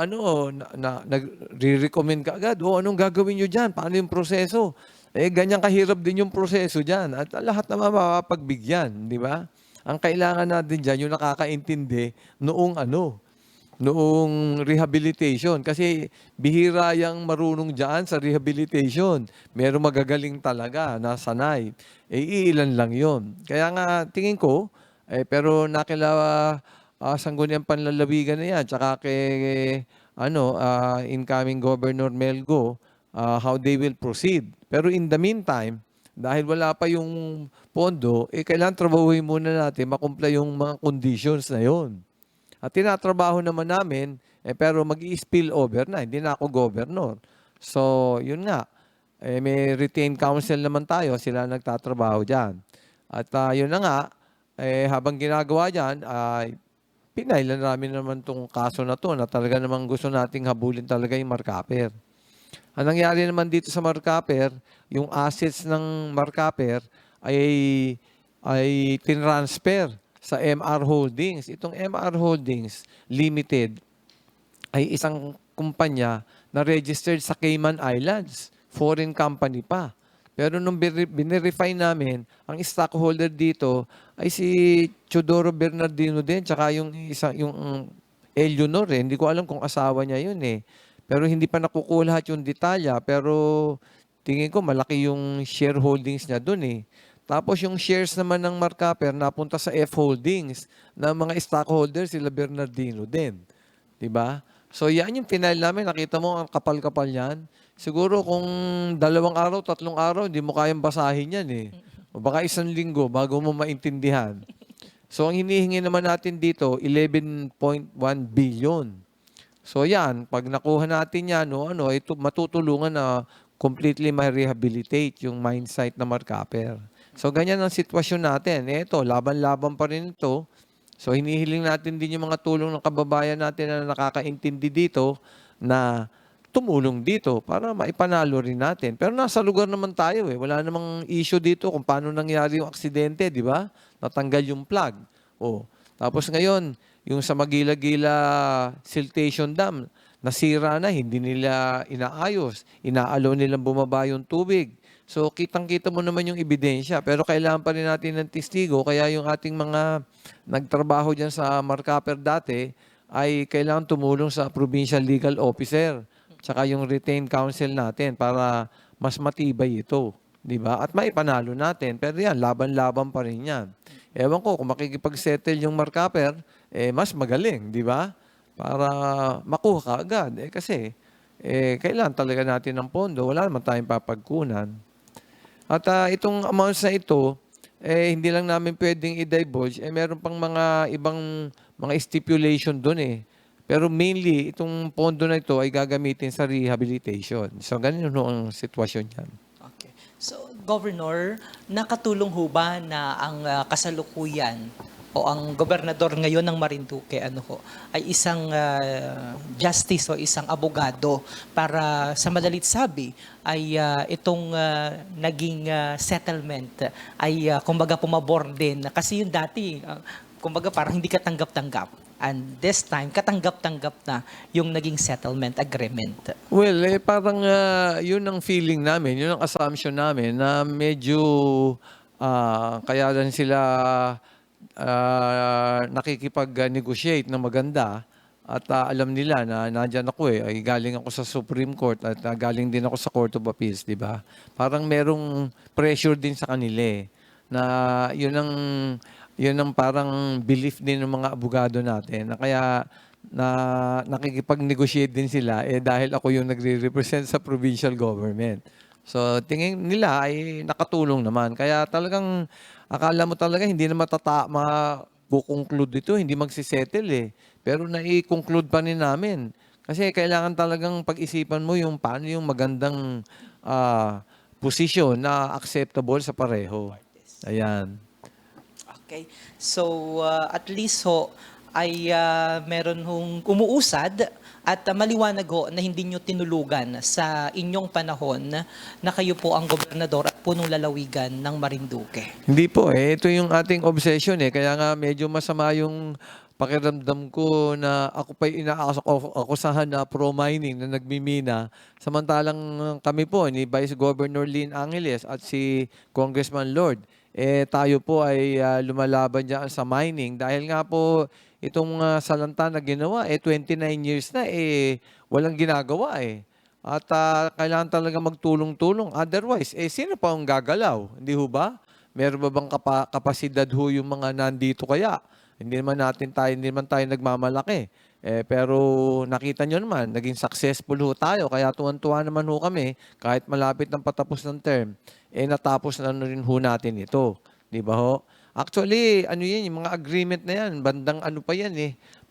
nagre-recommend ka agad, anong gagawin nyo dyan? Paano yung proseso? Ganyan kahirap din yung proseso dyan. At lahat naman mapapagbigyan, di ba? Ang kailangan natin dyan, yung nakakaintindi noong rehabilitation. Kasi bihira yung marunong dyan sa rehabilitation. Meron magagaling talaga na sanay. Iilan lang yon. Kaya nga, tingin ko, pero Sangguniang Panlalawigan na yan, tsaka kay incoming Governor Melgo, how they will proceed. Pero in the meantime, dahil wala pa yung pondo, kailangan trabahuin muna natin makumpla yung mga conditions na yon. At tinatrabaho naman namin, pero mag-i-spill over na, hindi na ako governor. So, yun nga, may retained counsel naman tayo, sila nagtatrabaho dyan. At yun na nga, habang ginagawa dyan, pinailan namin naman tong kaso na to na talaga namang gusto nating habulin talaga yung Marcaper. Ang nangyari naman dito sa Marcaper, yung assets ng Marcaper ay tinransfer sa MR Holdings. Itong MR Holdings Limited ay isang kumpanya na registered sa Cayman Islands. Foreign company pa. Pero nung binirify namin, ang stockholder dito ay si Chodoro Bernardino din, tsaka yung Eleanor. Hindi ko alam kung asawa niya yun eh. Pero hindi pa nakukuha lahat yung detalya. Pero tingin ko malaki yung shareholdings niya dun eh. Tapos yung shares naman ng Marcaper napunta sa F Holdings na mga stockholders sila Bernardino din. 'Di ba? So yan yung final namin. Nakita mo ang kapal-kapal yan. Siguro kung 2 araw, 3 araw, hindi mo kayang basahin yan eh. O baka 1 linggo bago mo maintindihan. So ang hinihingi naman natin dito, 11.1 billion. So yan, pag nakuha natin yan, ito matutulungan na completely ma-rehabilitate yung mine site na Marcaper. So ganyan ang sitwasyon natin. Ito, laban-laban pa rin ito. So hinihiling natin din yung mga tulong ng kababayan natin na nakakaintindi dito na tumulong dito para maipanalo rin natin. Pero nasa lugar naman tayo eh. Wala namang issue dito kung paano nangyari yung aksidente, di ba? Natanggal yung plug. Tapos ngayon, yung sa Magila-Gila Siltation Dam, nasira na, hindi nila inaayos. Inaalaw nilang bumaba yung tubig. So, kitang-kita mo naman yung ebidensya. Pero kailangan pa rin natin ng testigo. Kaya yung ating mga nagtrabaho dyan sa Marcaper dati ay kailangan tumulong sa provincial legal officer tsaka yung retained counsel natin para mas matibay ito. Diba? At maipanalo natin. Pero yan, laban-laban pa rin yan. Ewan ko, kung makikipag-settle yung Marcaper, mas magaling, di ba? Para makuha ka agad. Kasi, kailangan talaga natin ng pondo. Wala naman tayong papagkunan. At itong amounts na ito, hindi lang namin pwedeng i-divulge. Meron pang mga ibang mga stipulation doon eh. Pero mainly, itong pondo na ito ay gagamitin sa rehabilitation. So, ganun ang sitwasyon yan. Okay. So, Governor, nakatulong ho ba na ang kasalukuyan o ang gobernador ngayon ng Marinduque ay isang justice o isang abogado para sa madalit sabi ay itong naging settlement ay kumbaga pumabor din kasi yung dati kumbaga parang hindi katanggap-tanggap and this time katanggap-tanggap na yung naging settlement agreement. Well, parang yun ang feeling namin, yun ang assumption namin na medyo kaya lang sila nakikipag-negotiate ng maganda at alam nila na nandyan ako ay galing ako sa Supreme Court at galing din ako sa Court of Appeals, di ba? Parang merong pressure din sa kanila na yun ang parang belief din ng mga abogado natin na kaya na nakikipag-negotiate din sila dahil ako yung nagre-represent sa provincial government. So, tingin nila ay nakatulong naman. Kaya talagang akala mo talaga hindi na makukonclude ito, hindi magsisettle eh. Pero nai-conclude pa rin namin. Kasi kailangan talagang pag-isipan mo yung paano yung magandang posisyon na acceptable sa pareho. Ayan. Okay. So, at least ay meron hong umuusad at maliwanag na hindi nyo tinulugan sa inyong panahon na kayo po ang gobernador at punong lalawigan ng Marinduque. Hindi po ito yung ating obsession Kaya nga medyo masama yung pakiramdam ko na ako pa inaakusahan na pro-mining na nagmimina. Samantalang kami po ni Vice Governor Lynn Angeles at si Congressman Lord, tayo po ay lumalaban dyan sa mining dahil nga po itong salanta na ginawa, 29 years na, walang ginagawa At kailangan talaga magtulong-tulong. Otherwise, sino pa ang gagalaw? Hindi ho ba? Meron ba bang kapasidad ho yung mga nandito kaya? Hindi naman tayo nagmamalaki. Pero nakita nyo naman, naging successful ho tayo. Kaya tuwan-tuwa naman ho kami, kahit malapit ng patapos ng term, natapos na rin ho natin ito. Di ba ho? Actually, ano yun, yung mga agreement na yan, bandang ano pa yan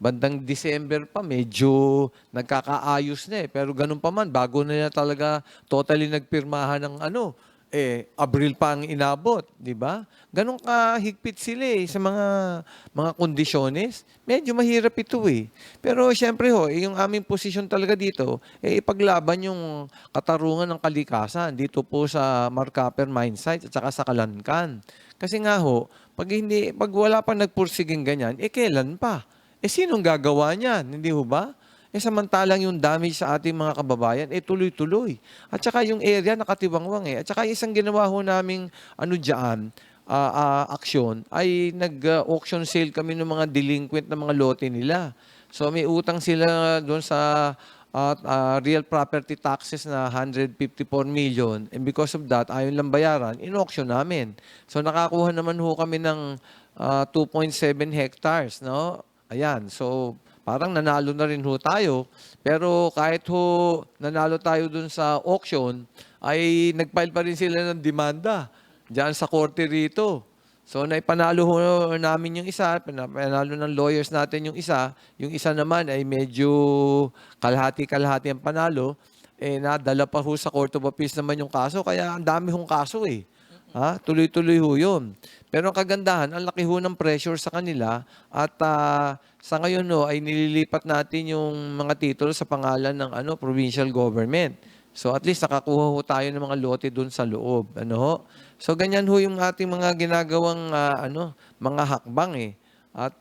bandang December pa, medyo nagkakaayos na Pero ganun pa man, bago na talaga totally nagpirmahan ng Abril pa ang inabot, di ba? Ganun kahigpit sila sa mga kondisyones. Medyo mahirap ito Pero syempre yung aming posisyon talaga dito, ipaglaban yung katarungan ng kalikasan dito po sa Marcaper Mine Site at saka sa Kalankan. Kasi nga pag wala pang nagpursiging ganyan, kailan pa? Sinong gagawa niyan? Hindi ho ba? Samantalang yung damage sa ating mga kababayan, tuloy-tuloy. At saka yung area nakatiwangwang At saka isang ginawa ho naming aksyon ay nag-auction sale kami ng mga delinquent na mga lote nila. So may utang sila doon sa real property taxes na 154 million. And because of that, ayaw lang bayaran, in-auction namin. So nakakuha naman ho kami ng 2.7 hectares. No? Ayan, so parang nanalo na rin ho tayo. Pero kahit nanalo tayo dun sa auction, ay nag-file pa rin sila ng demanda diyan sa korte rito. So naipanalo ho namin yung isa, panalo ng lawyers natin yung isa. Yung isa naman ay medyo kalahati-kalahati ang panalo. Nadala pa ho sa Court of Appeals naman yung kaso, kaya ang dami hong kaso Tuloy-tuloy ho yun. Pero ang kagandahan, ang laki ho ng pressure sa kanila at sa ngayon ay nililipat natin yung mga titulo sa pangalan ng provincial government. So at least nakakuha ho tayo ng mga lote doon sa loob. So ganyan ho yung ating mga ginagawang mga hakbang At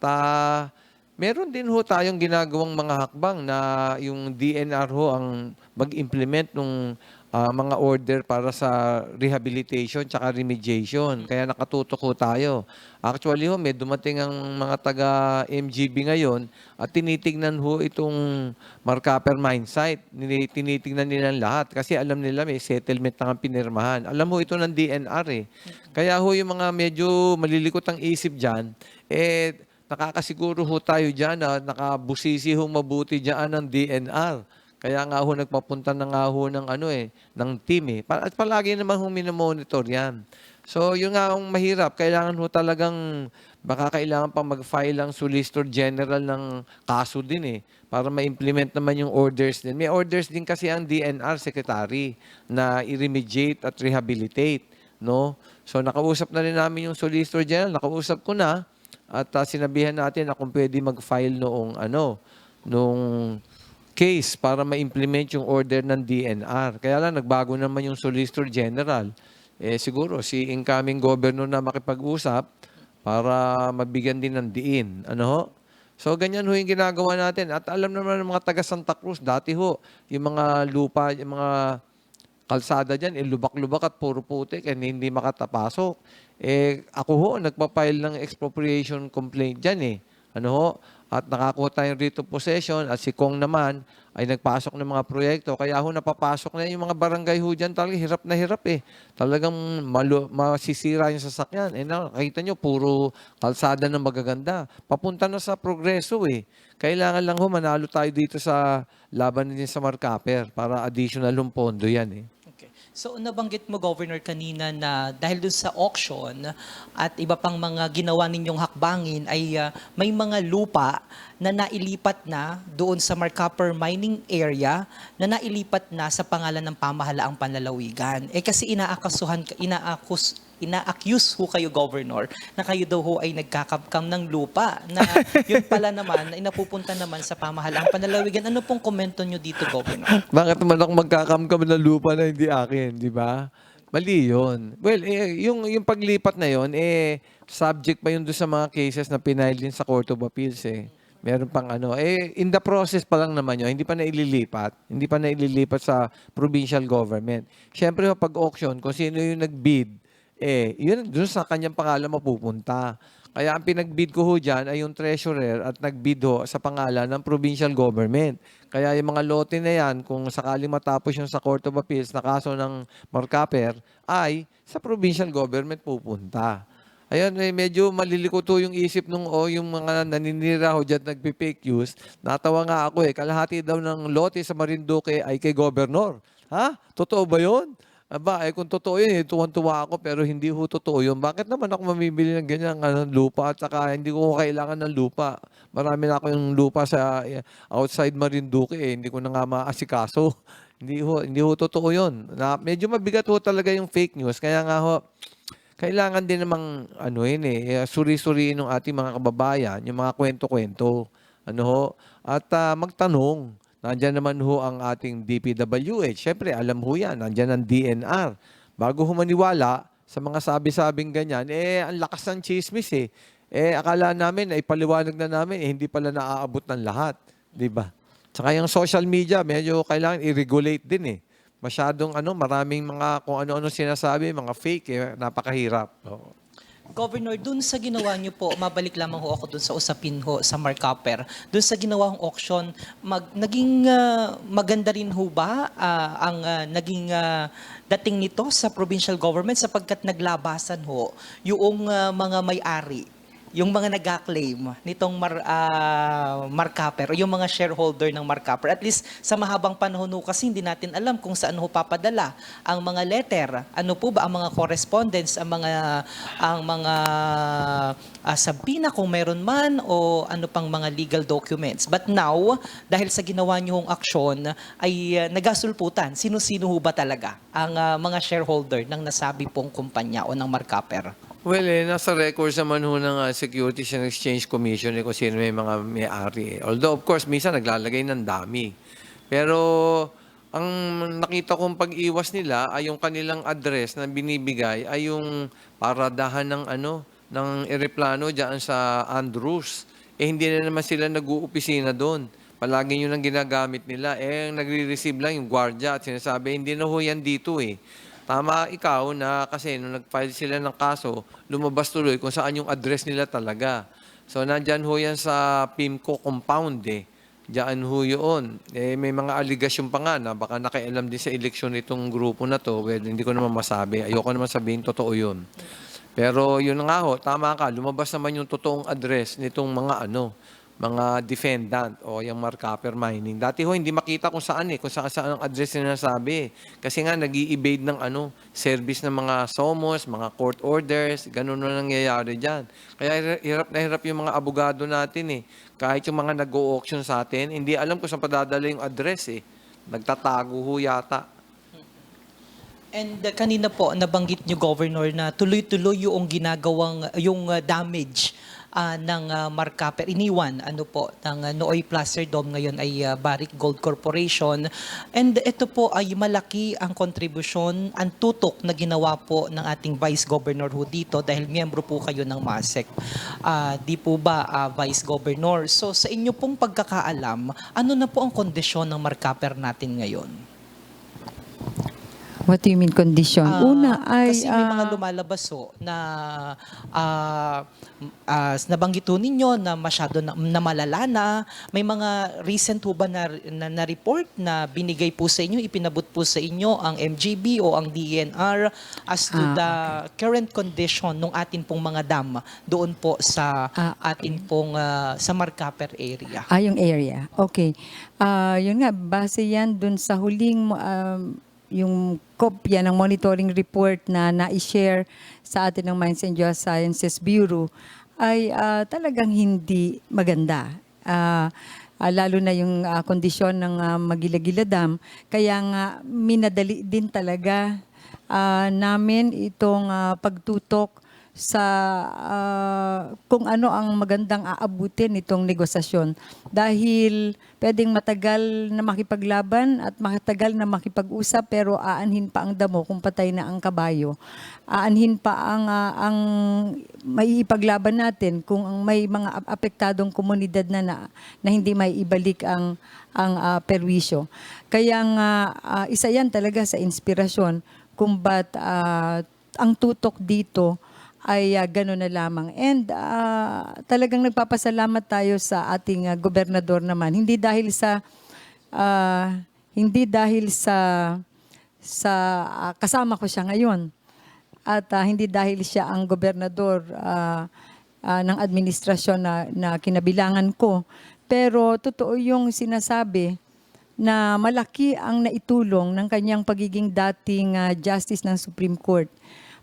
meron din ho tayong ginagawang mga hakbang na yung DNR ang mag-implement ng mga order para sa rehabilitation tsaka remediation. Kaya nakatutok ho tayo. Actually may dumating ang mga taga-MGB ngayon at tinitignan ho itong Marcaper Mine Site. Tinitignan nila lahat kasi alam nila may settlement na ang pinirmahan. Alam ho ito ng DNR Kaya ho yung mga medyo malilikot ang isip dyan, nakakasiguro ho tayo dyan na nakabusisi ho mabuti dyan ng DNR. Kaya nga nagpapunta na nga ng team At palagi naman minomonitor yan. So, yun nga ang mahirap. Kailangan talagang, baka kailangan pang mag-file ang Solicitor General ng kaso din para ma-implement naman yung orders din. May orders din kasi ang DNR Secretary na i-remediate at rehabilitate. No? So, nakausap na rin namin yung Solicitor General. Nakausap ko na at sinabihan natin na kung pwede mag-file noong case para ma-implement yung order ng DNR. Kaya lang, nagbago naman yung Solicitor General. Siguro, si incoming governor na makipag-usap para mabigyan din ng diin. So, ganyan yung ginagawa natin. At alam naman ng mga taga Santa Cruz, dati yung mga lupa, yung mga kalsada dyan, lubak-lubak at puro putik, hindi makatapasok. Ako nagpa-file ng expropriation complaint dyan At nakakuha tayong writ of possession at si Kong naman ay nagpasok ng mga proyekto. Kaya napapasok na yung mga barangay dyan talaga hirap na hirap Talagang masisira yung sasakyan. Nakita nyo, puro kalsada na magaganda. Papunta na sa progreso Kailangan lang manalo tayo dito sa laban din sa Marcaper para additional yung pondo yan Okay. So nabanggit mo, Governor, kanina na dahil doon sa auction at iba pang mga ginawa ninyong hakbangin ay may mga lupa na nailipat na doon sa Marcaper mining area na nailipat na sa pangalan ng pamahalaang panlalawigan. Kasi ina-accuse ho kayo, Governor, na kayo daw ho ay nagkakapkam ng lupa na yun pala naman ay napupunta naman sa pamahalaang panlalawigan. Ano pong komento nyo dito, Governor? Bakit naman ako magkakamkam ng lupa na hindi akin, di ba? Mali yun. Well, yung paglipat na yun, subject pa yun doon sa mga cases na pinail din sa Court of Appeals Meron pang in the process pa lang naman yun, hindi pa na ililipat. Hindi pa na ililipat sa provincial government. Siyempre, pag auction, kung sino yung nag-bid, yun doon sa kanyang pangalan mapupunta. Kaya ang pinag-bid ko dyan ay yung treasurer at nag-bid sa pangalan ng provincial government. Kaya yung mga lote na yan, kung sakaling matapos yung sa Court of Appeals na kaso ng Marcaper, ay sa provincial government pupunta. Ayan, medyo maliliko to yung isip nung yung mga naninira ho dyan nagpi-fake news. Natawa nga ako kalahati daw ng lote sa Marinduque ay kay Governor. Ha? Totoo ba yun? Aba, kung totoo yun, tuwan-tuwa ako pero hindi ho totoo yun. Bakit naman ako mamibili ng ganyan lupa at saka hindi ko kailangan ng lupa. Marami na ako yung lupa sa outside Marinduque hindi ko na nga maasikaso. Hindi ho totoo yun. Medyo mabigat ho talaga yung fake news. Kaya nga ho, kailangan din namang suri-suriin ng ating mga kababayan, yung mga kwento-kwento. Ano ho? At magtanong. Nandiyan naman ho ang ating DPWH. Siyempre, alam ho yan. Nandiyan ang DNR. Bago ho maniwala sa mga sabi-sabing ganyan, ang lakas ng chismis akala namin, ipaliwanag na namin, hindi pala naaabot ng lahat. Di ba? Tsaka yung social media, medyo kailangan i-regulate din Masyadong maraming mga kung ano-ano sinasabi, mga fake napakahirap. Oo. Governor, dun sa ginawa niyo po, mabalik lamang ho ako dun sa usapin ho sa Marcopper. Dun sa ginawang auction, naging maganda rin ho ba ang naging dating nito sa provincial government sapagkat naglabasan ho yung mga may-ari, yung mga nag-claim nitong Marcopper o yung mga shareholder ng Marcopper. At least sa mahabang panahon ho kasi hindi natin alam kung saan ho papadala ang mga letter. Ano po ba ang mga correspondence, ang mga sabina kung meron man o ano pang mga legal documents. But now, dahil sa ginawa niyo hong aksyon ay nagasulputan. Sino-sino ho ba talaga ang mga shareholder ng nasabi pong kumpanya o ng Marcopper? Well, nasa records naman ho ng Securities and Exchange Commission kung sino may mga may-ari. Although, of course, minsan naglalagay ng dami. Pero, ang nakita kong pag-iwas nila ay yung kanilang address na binibigay ay yung paradahan ng eroplano diyan sa Andrews. Hindi na naman sila nag-uupisina doon. Palagi yun ang ginagamit nila. Nagre-receive lang yung gwardiya at sinasabi, hindi na ho yan dito Tama ikaw na kasi nung nag-file sila ng kaso, lumabas tuloy kung saan yung address nila talaga. So, nandyan ho yan sa PIMCO compound Diyan ho yun. May mga aligasyon pa nga na baka nakialam din sa eleksyon nitong grupo na to. Well, hindi ko naman masabi. Ayoko naman sabihin totoo yun. Pero yun nga ho, tama ka. Lumabas naman yung totoong address nitong mga defendant o yung Marcopper Mining. Dati ho, hindi makita kung saan kung saan ang address na nasabi. Kasi nga, nag-i-evade ng service ng mga SOMOS, mga court orders, ganun na nangyayari dyan. Kaya hirap na hirap yung mga abogado natin Kahit yung mga nag-o-auction sa atin, hindi alam kung saan padadala yung address Nagtatago ho yata. And kanina po, nabanggit niyo, Governor, na tuloy-tuloy yung ginagawang, yung damage ng Marcopper. Iniwan, ng Nooy Placer Dome ngayon ay Barrick Gold Corporation. And ito po ay malaki ang kontribusyon, ang tutok na ginawa po ng ating Vice Governor ho dito dahil miyembro po kayo ng MASEC. Di po ba, Vice Governor? So sa inyo pong pagkakaalam, ano na po ang kondisyon ng Marcopper natin ngayon? What do you mean condition? Una ay... Kasi may mga lumalabas na nabanggit ho ninyo na masyado na malala na. May mga recent ho ba na report na binigay po sa inyo, ipinabot po sa inyo ang MGB o ang DNR as to the current condition ng atin pong mga dam doon po sa atin pong sa Marcopper area. Yung area. Okay. Yun nga, base yan dun sa huling yung kopya ng monitoring report na na-share sa atin ng Mines and Geosciences Bureau ay talagang hindi maganda. Lalo na yung kondisyon ng Magila-Gila Dam. Kaya nga minadali din talaga namin itong pagtutok sa kung ano ang magandang aabutin nitong negosasyon. Dahil pwedeng matagal na makipaglaban at matagal na makipag-usap pero aanhin pa ang damo kung patay na ang kabayo. Aanhin pa ang maiipaglaban natin kung ang may mga apektadong komunidad na hindi may ibalik ang perwisyo. Kaya nga isa yan talaga sa inspirasyon kung ba't ang tutok dito ay gano'n na lamang. And talagang nagpapasalamat tayo sa ating gobernador naman. Hindi dahil sa kasama ko siya ngayon. at hindi dahil siya ang gobernador ng administrasyon na kinabilangan ko. Pero totoo yung sinasabi na malaki ang naitulong ng kanyang pagiging dating justice ng Supreme Court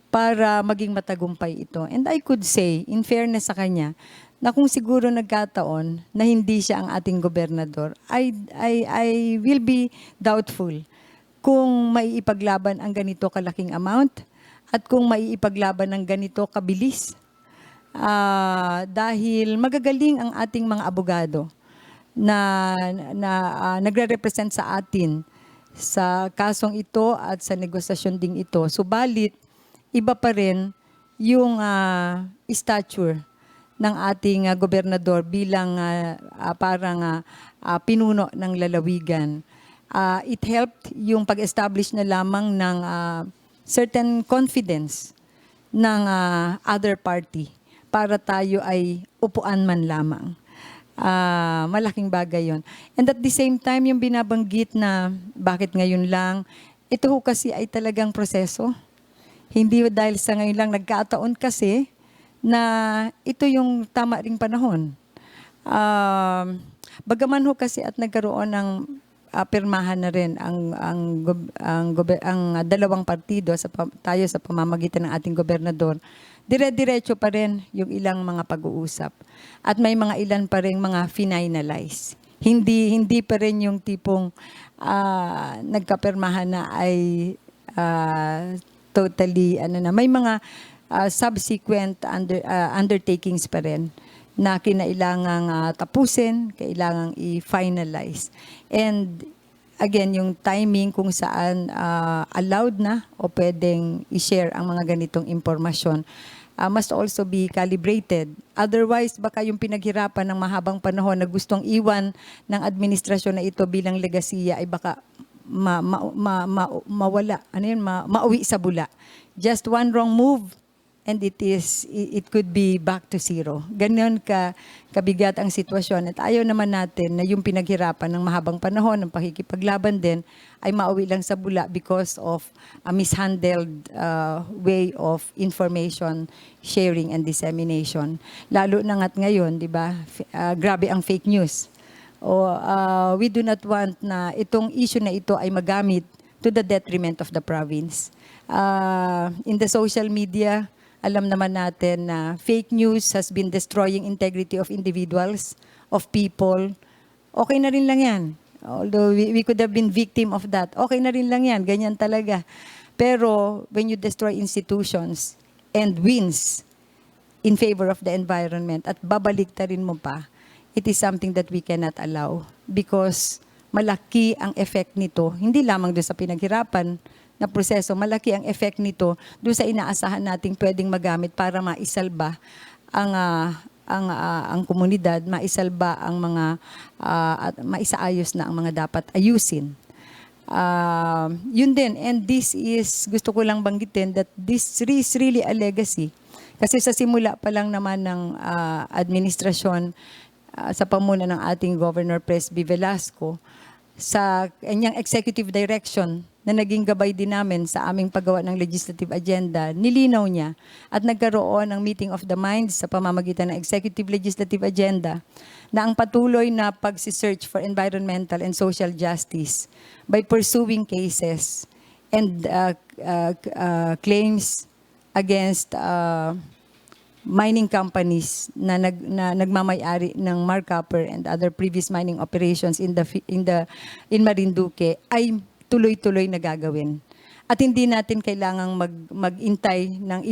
para maging matagumpay ito. And I could say, in fairness sa kanya, na kung siguro nagkataon na hindi siya ang ating gobernador, I will be doubtful kung maiipaglaban ang ganito kalaking amount at kung maiipaglaban ng ganito kabilis. Dahil magagaling ang ating mga abogado na nagre-represent sa atin sa kasong ito at sa negosasyon ding ito. Subalit, iba pa rin yung stature ng ating gobernador bilang parang pinuno ng lalawigan. It helped yung pag-establish na lamang ng certain confidence ng other party para tayo ay upuan man lamang. Malaking bagay yon. And at the same time, yung binabanggit na bakit ngayon lang, ito ho kasi ay talagang proseso. Hindi dahil sa ngayon lang, nagkataon kasi na ito yung tama ring panahon. Bagaman ho kasi at nagkaroon ng pirmahan na rin ang dalawang partido tayo sa pamamagitan ng ating gobernador, dire-diretso pa rin yung ilang mga pag-uusap. At may mga ilan pa rin mga finalize. Hindi pa rin yung tipong nagkapirmahan na ay totally, may mga subsequent undertakings pa rin na kinailangang tapusin, kailangang i-finalize. And again, yung timing kung saan allowed na o pwedeng i-share ang mga ganitong impormasyon must also be calibrated. Otherwise, baka yung pinaghirapan ng mahabang panahon na gustong iwan ng administrasyon na ito bilang legasiya ay baka mawala, mauwi sa bula. Just one wrong move and it could be back to zero. Ganyan kabigat ang sitwasyon. At ayaw naman natin na yung pinaghirapan ng mahabang panahon, ng pakikipaglaban din, ay mauwi lang sa bula because of a mishandled way of information sharing and dissemination. Lalo na nga't ngayon, di ba, grabe ang fake news. We do not want na itong issue na ito ay magamit to the detriment of the province. In the social media, alam naman natin na fake news has been destroying integrity of individuals, of people. Okay na rin lang yan. Although we could have been victim of that. Okay na rin lang yan. Ganyan talaga. Pero when you destroy institutions and wins in favor of the environment at babaliktarin mo pa, it is something that we cannot allow because malaki ang effect nito. Hindi lamang doon sa pinaghirapan na proseso, malaki ang effect nito doon sa inaasahan nating pwedeng magamit para maisalba ang komunidad, maisalba ang mga at maisaayos na ang mga dapat ayusin. Yun din, and this is, gusto ko lang banggitin that this is really a legacy. Kasi sa simula pa lang naman ng administrasyon sa pamumuno ng ating Governor Presby Velasco, sa kanyang executive direction na naging gabay din namin sa aming paggawa ng legislative agenda, nilinaw niya at nagkaroon ng meeting of the minds sa pamamagitan ng executive legislative agenda na ang patuloy na pagsisearch for environmental and social justice by pursuing cases and claims against mining companies na nagmamay-ari ng Mark Copper and other previous mining operations in Marinduque ay tuloy-tuloy na gagawin. At hindi natin kailangang mag-intay ng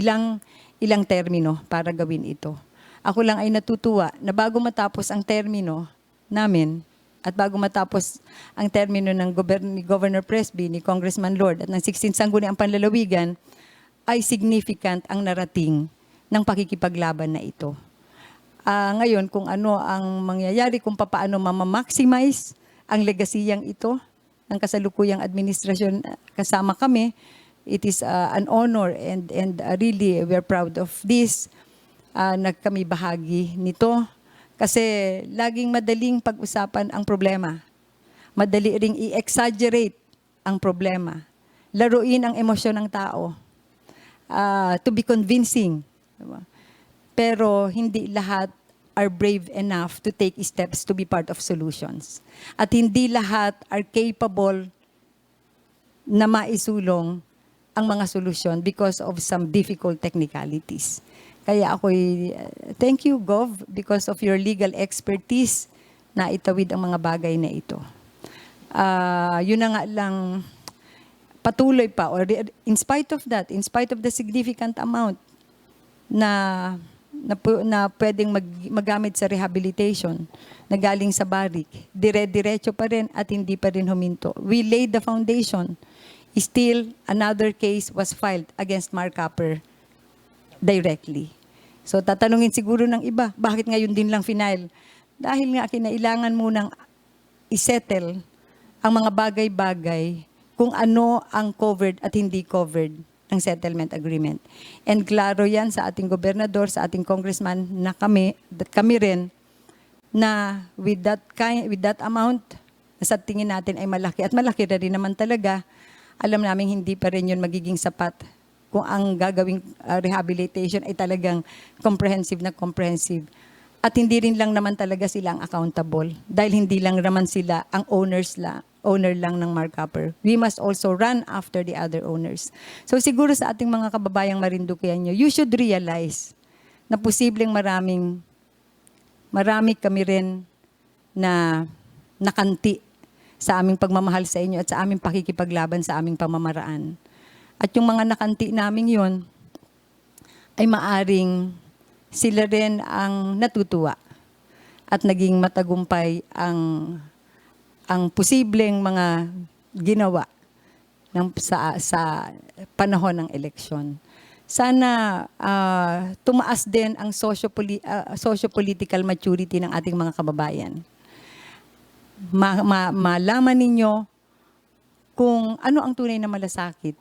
ilang termino para gawin ito. Ako lang ay natutuwa na bago matapos ang termino namin at bago matapos ang termino ng ni Governor Presby, ni Congressman Lord at ng 16th Sangguniang Panlalawigan, ay significant ang narating ng pakikipaglaban na ito. Ngayon, kung ano ang mangyayari, kung paano mamamaximize ang legasiyang ito ng kasalukuyang administrasyon kasama kami, it is an honor and really we're proud of this. Kami bahagi nito kasi laging madaling pag-usapan ang problema. Madali ring i-exaggerate ang problema. Laruin ang emosyon ng tao. to be convincing. Diba? Pero hindi lahat are brave enough to take steps to be part of solutions. At hindi lahat are capable na maisulong ang mga solusyon because of some difficult technicalities. Kaya ako'y thank you, Gov, because of your legal expertise na itawid ang mga bagay na ito. Yun na nga lang, patuloy pa, or in spite of that, in spite of the significant amount na pwedeng magamit sa rehabilitation na galing sa BARIC, dire-diretso pa rin at hindi pa rin huminto. We laid the foundation. Still, another case was filed against Mark Copper directly. So, tatanungin siguro ng iba, bakit ngayon din lang final? Dahil nga kinailangan munang isettle ang mga bagay-bagay kung ano ang covered at hindi covered ng settlement agreement. And klaro yan sa ating gobernador, sa ating congressman na kami rin, na with that amount, sa tingin natin ay malaki. At malaki na rin naman talaga. Alam namin hindi pa rin yun magiging sapat kung ang gagawing rehabilitation ay talagang comprehensive. At hindi rin lang naman talaga sila ang accountable dahil hindi lang naman sila ang owner lang ng Mark Copper. We must also run after the other owners. So siguro sa ating mga kababayang Marinduqueño, you should realize na posibleng marami kami rin na nakanti sa aming pagmamahal sa inyo at sa aming pakikipaglaban sa aming pamamaraan. At yung mga nakanti namin yon ay maaring sila rin ang natutuwa at naging matagumpay ang posibleng mga ginawa sa panahon ng eleksyon. Sana tumaas din ang socio-political maturity ng ating mga kababayan. Malaman ninyo kung ano ang tunay na malasakit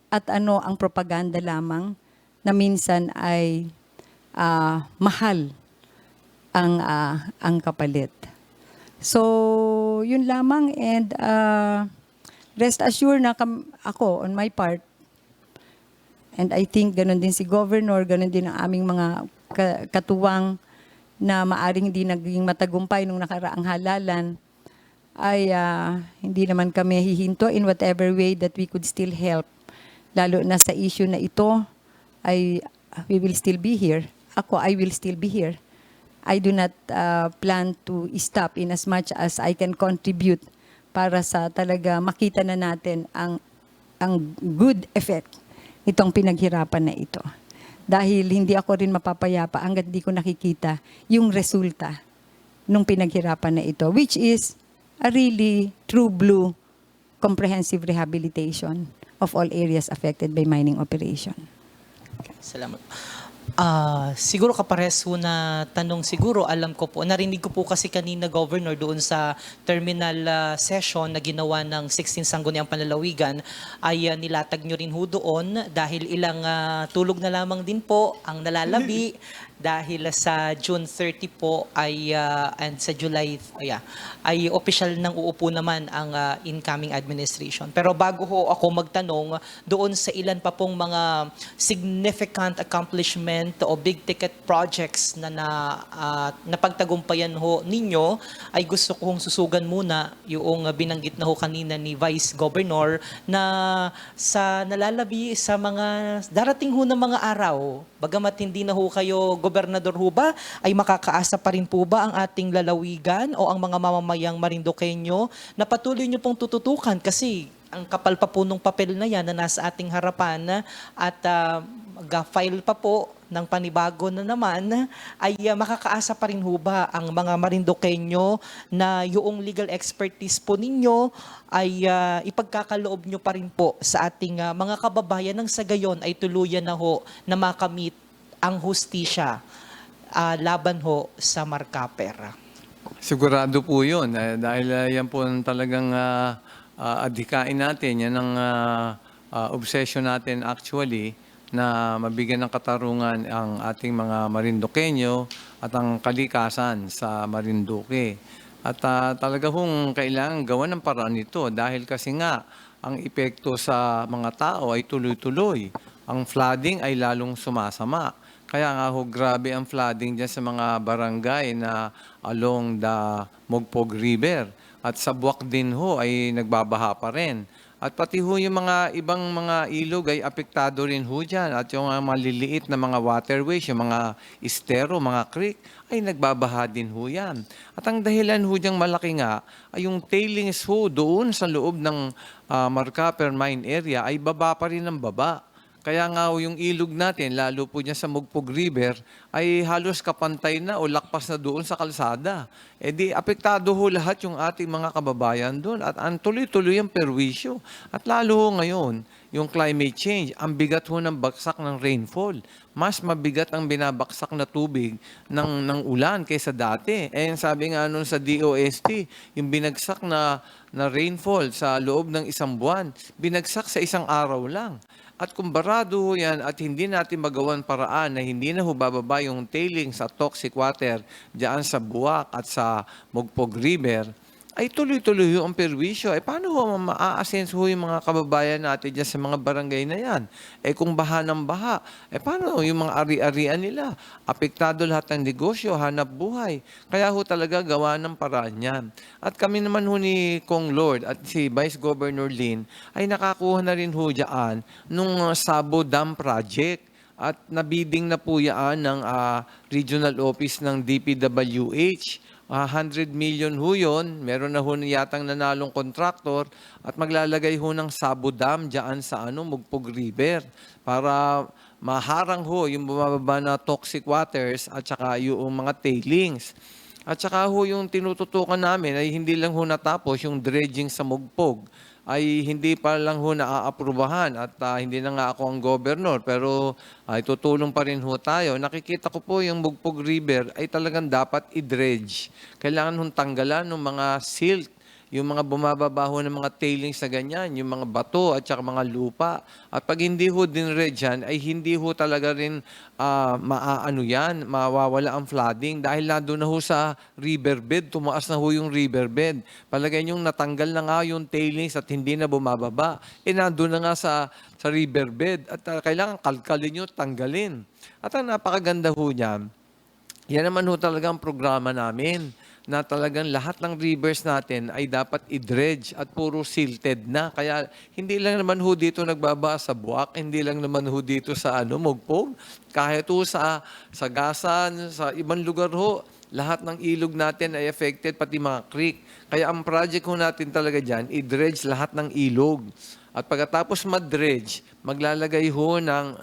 at ano ang propaganda lamang na minsan ay mahal ang kapalit. So, yun lamang, and rest assured na ako on my part, and I think ganun din si Governor, ganun din ang aming mga katuwang na maaring hindi naging matagumpay nung nakaraang halalan, ay hindi naman kami hihinto in whatever way that we could still help. Lalo na sa issue na ito, we will still be here. Ako, I will still be here. I do not plan to stop in as much as I can contribute para sa talaga makita na natin ang good effect nitong pinaghirapan na ito. Dahil hindi ako rin mapapayapa hanggat di ko nakikita yung resulta nung pinaghirapan na ito, which is a really true blue comprehensive rehabilitation of all areas affected by mining operation. Salamat. Siguro kapares ho na tanong siguro, alam ko po, narinig ko po kasi kanina, Governor, doon sa terminal session na ginawa ng 16 Sangguniang Panlalawigan, ay nilatag nyo rin ho doon dahil ilang tulog na lamang din po ang nalalabi dahil sa June 30 po ay and sa July ay official nang uupo naman ang incoming administration. Pero bago ho ako magtanong doon sa ilan pa pong mga significant accomplishment o big ticket projects na napagtagumpayan ho ninyo, ay gusto kong susugan muna yung binanggit na ho kanina ni Vice Governor na sa nalalabi sa mga darating ho na mga araw, bagamat hindi na ho kayo gobernador ho ba, ay makakaasa pa rin po ba ang ating lalawigan o ang mga mamamayang Marinduqueño na patuloy nyo pong tututukan kasi ang kapal pa po nung papel na yan na nasa ating harapan at mag-file pa po ng panibago na naman, ay makakaasa pa rin ho ba ang mga Marinduqueño na yung legal expertise po ninyo ay ipagkakaloob nyo pa rin po sa ating mga kababayan nang sa gayon ay tuluyan na ho na makamit ang hustisya laban ho sa Mark Copper? Sigurado po yun. Dahil yan po talagang adhikain natin. Yan ang obsession natin actually, na mabigyan ng katarungan ang ating mga Marinduqueño at ang kalikasan sa Marinduque. At talaga hong kailangan gawan ng paraan ito dahil kasi nga ang epekto sa mga tao ay tuloy-tuloy. ang flooding ay lalong sumasama. Kaya nga ho, grabe ang flooding dyan sa mga barangay na along the Mogpog River. At sa Buwak din ho ay nagbabaha pa rin. At pati ho yung mga ibang mga ilog ay apektado rin ho dyan. At yung mga maliliit na mga waterways, yung mga estero, mga creek, ay nagbabaha din ho yan. At ang dahilan ho diyang malaki nga ay yung tailings ho doon sa loob ng Marcaper Mine Area ay baba pa rin ng baba. Kaya nga ho, yung ilog natin, lalo po niya sa Mogpog River, ay halos kapantay na o lakpas na doon sa kalsada. E di, apektado ho lahat yung ating mga kababayan doon at ang tuloy-tuloy ang perwisyo. At lalo ho ngayon, yung climate change, ang bigat ho ng bagsak ng rainfall. Mas mabigat ang binabaksak na tubig ng ulan kaysa dati. Eh, sabi nga nun sa DOST, yung binagsak na rainfall sa loob ng isang buwan, binagsak sa isang araw lang. At kung barado ho yan at hindi natin magawan paraan na hindi na ho bababa yung tailings at toxic water diyan sa Buwak at sa Mogpog River, ay tuloy-tuloy ho ang perwisyo. Paano ho maa-assenso ho yung mga kababayan natin dyan sa mga barangay na yan? Kung baha ng baha, paano yung mga ari-arian nila? Apektado lahat ng negosyo, hanap buhay. Kaya ho talaga gawa ng paraan yan. At kami naman ho ni Kong Lord at si Vice Governor Lin ay nakakuha na rin ho dyan nung Sabo Dam Project. At nabiding na po yan ng regional office ng DPWH. 100 million ho yun. Meron na ho yatang nanalong kontraktor at maglalagay ho ng Sabo Dam dyan sa Mogpog River para maharang ho yung bumababa na toxic waters at saka yung mga tailings. At saka ho yung tinututukan namin ay hindi lang ho natapos yung dredging sa Mogpog ay hindi pa lang ho naaaprubahan at hindi na nga ako ang governor pero ay tutulong pa rin ho tayo. Nakikita ko po yung Mogpog River ay talagang dapat i-dredge. Kailangan hong tanggalan ng mga silt, yung mga bumababa ho ng mga tailings na ganyan, yung mga bato at saka mga lupa. At pag hindi ho dinredge yan, ay hindi ho talaga rin mawawala ang flooding dahil nandun na ho sa riverbed, tumaas na ho yung riverbed. Palagay niyong natanggal na nga yung tailings at hindi na bumababa. Nandun na nga sa riverbed at kailangan kalkalin nyo, tanggalin. At ang napakaganda ho niyan, yan naman ho talaga ang programa namin na talagang lahat ng rivers natin ay dapat i-dredge at puro silted na. Kaya hindi lang naman ho dito nagbaba sa Buwak, hindi lang naman ho dito sa Mogpog, kahit ho sa Gasan, sa ibang lugar ho, lahat ng ilog natin ay affected, pati mga creek. Kaya ang project ho natin talaga dyan, i-dredge lahat ng ilog. At pagkatapos ma-dredge, maglalagay ho ng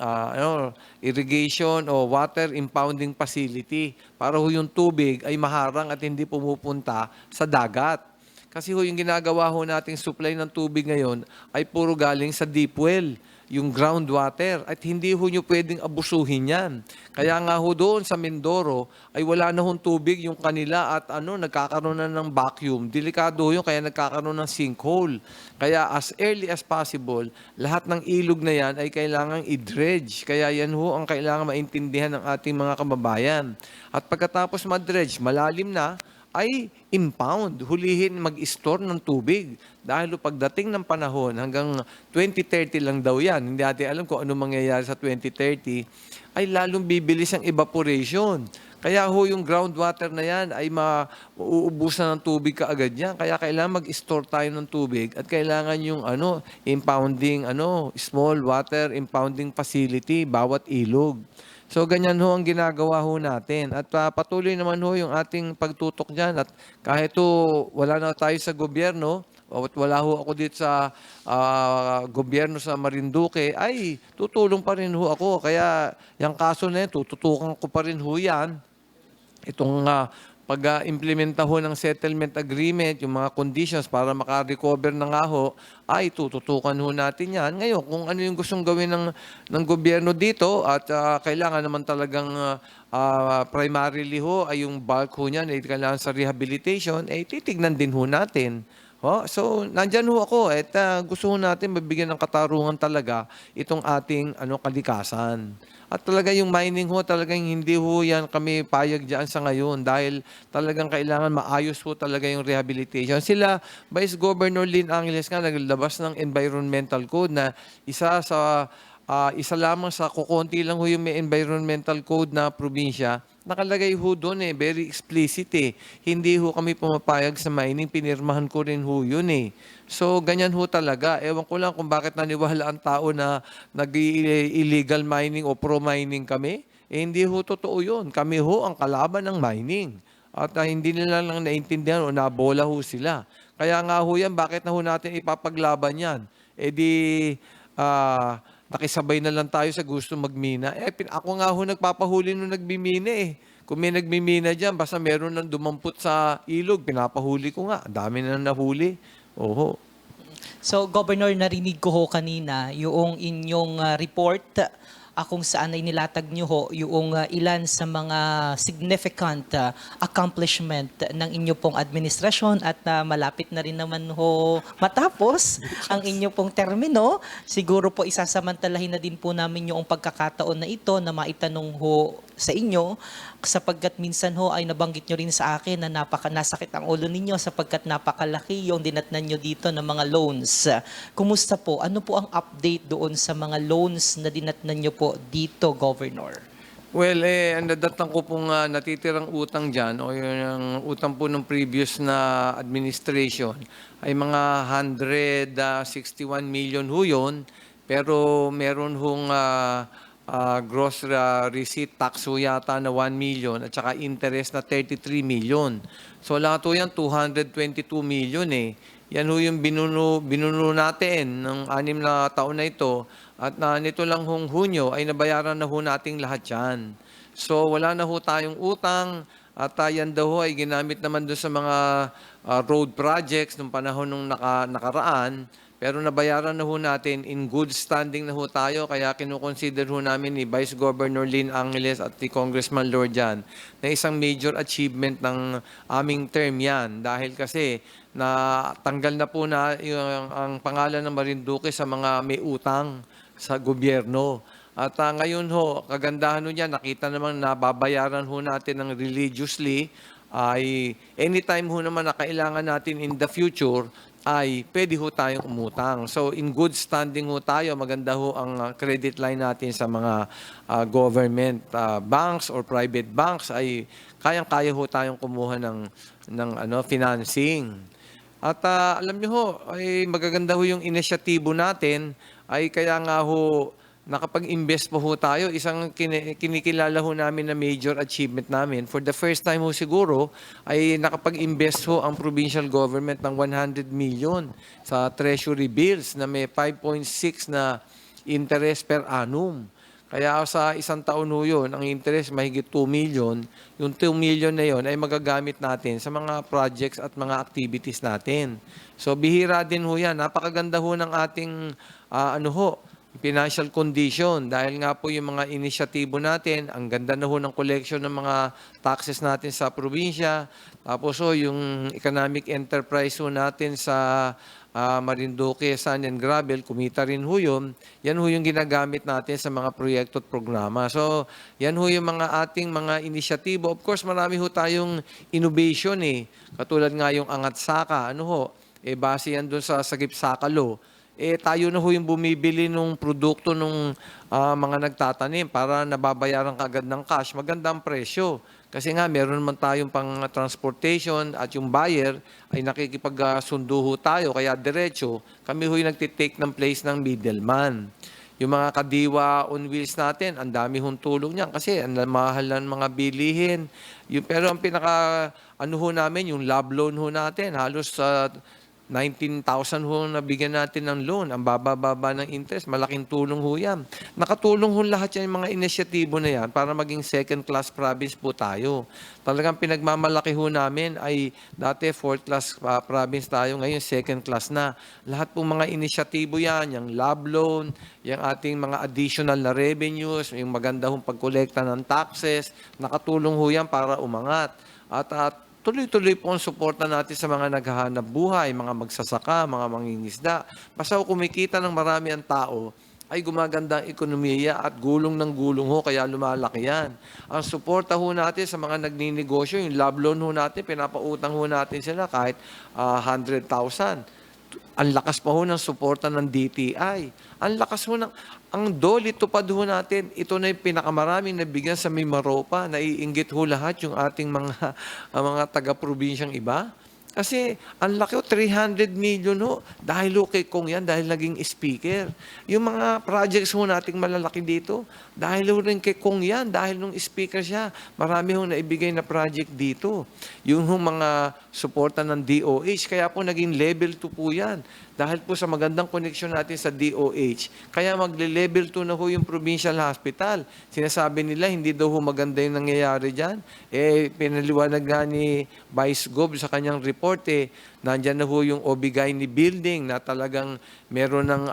irrigation o water impounding facility para ho yung tubig ay maharang at hindi pumupunta sa dagat. Kasi ho yung ginagawa ho nating supply ng tubig ngayon ay puro galing sa deep well, yung groundwater, at hindi ho nyo pwedeng abusuhin yan. Kaya nga ho doon sa Mindoro ay wala na hong tubig yung kanila at nagkakaroon na ng vacuum. Delikado ho yun, kaya nagkakaroon ng sinkhole. Kaya as early as possible, lahat ng ilog na yan ay kailangang i-dredge. Kaya yan ho ang kailangan maintindihan ng ating mga kababayan. At pagkatapos ma-dredge, malalim na, ay impound, hulihin mag-store ng tubig. Dahil pagdating ng panahon, hanggang 2030 lang daw yan, hindi natin alam kung ano mangyayari sa 2030, ay lalong bibilis ang evaporation. Kaya ho yung groundwater na yan ay mauubusan ng tubig kaagad yan. Kaya kailangan mag-store tayo ng tubig at kailangan yung impounding, small water impounding facility, bawat ilog. So, ganyan ho ang ginagawa ho natin. At patuloy naman ho yung ating pagtutok dyan. At kahit wala na tayo sa gobyerno, at wala ho ako dito sa gobyerno sa Marinduque, ay tutulong pa rin ho ako. Kaya yung kaso na yan, tututukan ko pa rin ho yan. Itong pag-implementa ho ng settlement agreement, yung mga conditions para maka-recover na nga ho, ay tututukan ho natin yan. Ngayon, kung ano yung gustong gawin ng gobyerno dito at kailangan naman talagang primarily ho ay yung bulk ho niyan, kailangan sa rehabilitation, titignan din ho natin. So, nandyan ho ako at gusto ho natin mabigyan ng katarungan talaga itong ating kalikasan. At talaga yung mining ho, talagang hindi ho yan kami payag dyan sa ngayon dahil talagang kailangan maayos ho talaga yung rehabilitation. Sila, Vice Governor Lin Angeles nga, naglabas ng environmental code na isa sa isa lamang sa kukonti lang ho yung may environmental code na probinsya, nakalagay ho doon very explicit Hindi ho kami pumapayag sa mining, pinirmahan ko rin ho yun So, ganyan ho talaga. Ewan ko lang kung bakit naniwala ang tao na nag-illegal mining o pro-mining kami. Hindi ho totoo yun. Kami ho ang kalaban ng mining. At hindi nila lang naintindihan o nabola ho sila. Kaya nga ho yan, bakit na ho natin ipapaglaban yan? Nakisabay na lang tayo sa gusto magmina. Ako nga ho nagpapahuli nung nagbimina Kung may nagmimina dyan, basta meron nang dumampot sa ilog, pinapahuli ko nga. Ang dami na nahuli. Oho. So, Governor, narinig ko ho kanina yung inyong report kung saan ay nilatag nyo ho yung ilan sa mga significant accomplishment ng inyo pong administrasyon at malapit na rin naman ho matapos ang inyo pong termino. Siguro po isasamantalahin na din po namin yung pagkakataon na ito na maitanong ho sa inyo sapagkat minsan ho ay nabanggit nyo rin sa akin na nasakit ang ulo ninyo sapagkat napakalaki yung dinatnan nyo dito ng mga loans. Kumusta po? Ano po ang update doon sa mga loans na dinatnan nyo po dito, Governor? Well, ang nadatang ko pong natitirang utang dyan o yung utang po ng previous na administration ay mga 161 million ho yun. Pero meron hong gross receipt tax ho yata na 1 million at saka interest na 33 million. So lahat ho yan 222 million Yan ho yung binuno natin ng 6 na taon na ito at nito lang hong Hunyo ay nabayaran na ho nating lahat yan. So wala na ho tayong utang at yan daw ho ay ginamit naman doon sa mga road projects nung panahon nung nakaraan. Pero nabayaran na ho natin, in good standing na ho tayo, kaya kinukonsider ho namin ni Vice Governor Lynn Angeles at ni Congressman Lorjan na isang major achievement ng aming term yan. Dahil kasi tanggal na po na ang pangalan ng Marinduque sa mga may utang sa gobyerno. At ngayon ho, kagandahan ho niya, nakita naman na babayaran ho natin ng religiously, ay anytime ho naman na kailangan natin in the future, ay pwede ho tayong umutang. So in good standing ho tayo, maganda ho ang credit line natin sa mga government banks or private banks ay kayang-kaya ho tayong kumuha ng financing. At alam niyo ho, ay magaganda ho yung inisyatibo natin ay kaya nga ho nakapag-invest po ho tayo. Isang kinikilala ho namin na major achievement namin. For the first time ho siguro, ay nakapag-invest ho ang provincial government ng 100 million sa treasury bills na may 5.6 na interest per annum. Kaya sa isang taon ho yun, ang interest mahigit 2 million. Yung 2 million na yun ay magagamit natin sa mga projects at mga activities natin. So bihira din ho yan. Napakaganda ho ng ating financial condition dahil nga po yung mga inisyatibo natin, ang ganda na ho ng collection ng mga taxes natin sa probinsya. Tapos yung economic enterprise ho natin sa Marinduque, Sand and Gravel, kumita rin ho yun. Yan ho yung ginagamit natin sa mga proyekto at programa. So, yan ho yung mga ating mga inisyatibo. Of course, marami ho tayong innovation Katulad nga yung Angat Saka. Base yan doon sa Sagip Saka Law. Tayo na ho yung bumibili ng produkto ng mga nagtatanim para nababayaran kagad ng cash. Magandang presyo. Kasi nga, meron naman tayong pang transportation at yung buyer ay nakikipagsundo ho tayo. Kaya diretso, kami ho yung nagtitake ng place ng middleman. Yung mga kadiwa on wheels natin, ang dami hong tulong niyan kasi ang mahal ng mga bilihin. Pero ang pinaka, namin, yung lab loan ho natin, halos 19,000 ho nabigyan natin ng loan. Ang baba-baba ng interest. Malaking tulong ho yan. Nakatulong ho lahat yan, yung mga inisyatibo na yan para maging second-class province po tayo. Talagang pinagmamalaki ho namin ay dati fourth-class province tayo. Ngayon second-class na. Lahat po mga inisyatibo yan, yung lab loan, yung ating mga additional na revenues, yung maganda hong pagkolekta ng taxes. Nakatulong ho yan para umangat. At tuloy-tuloy po ang suporta natin sa mga naghahanap buhay, mga magsasaka, mga mangingisda. Basta kumikita ng marami ang tao, ay gumaganda ang ekonomiya at gulong ng gulong ho, kaya lumalaki yan. Ang suporta ho natin sa mga nagninegosyo, yung lab loan ho natin, pinapautang ho natin sila kahit 100,000. ang lakas pa ho ng suporta ng DTI. Ang lakas ho ang DOLE, tupad ho natin. Ito na yung pinakamaraming nabigyan sa Mimaropa. Naiinggit ho lahat yung ating mga, mga taga-probinsyang iba. Kasi ang laki ho, 300 million ho. Dahil ho kay Kong yan, dahil naging speaker. Yung mga projects ho nating malalaki dito, dahil ho rin kay Kong yan, dahil nung speaker siya, marami ho naibigay na project dito. Yung ho mga suporta ng DOH, kaya po naging level 2 po yan. Dahil po sa magandang connection natin sa DOH, kaya magle-level 2 na ho yung provincial hospital. Sinasabi nila, hindi daw ho maganda yung nangyayari dyan. Pinaliwanag nga ni Vice Gov sa kanyang report, nandyan na ho yung Obigayni building na talagang meron ng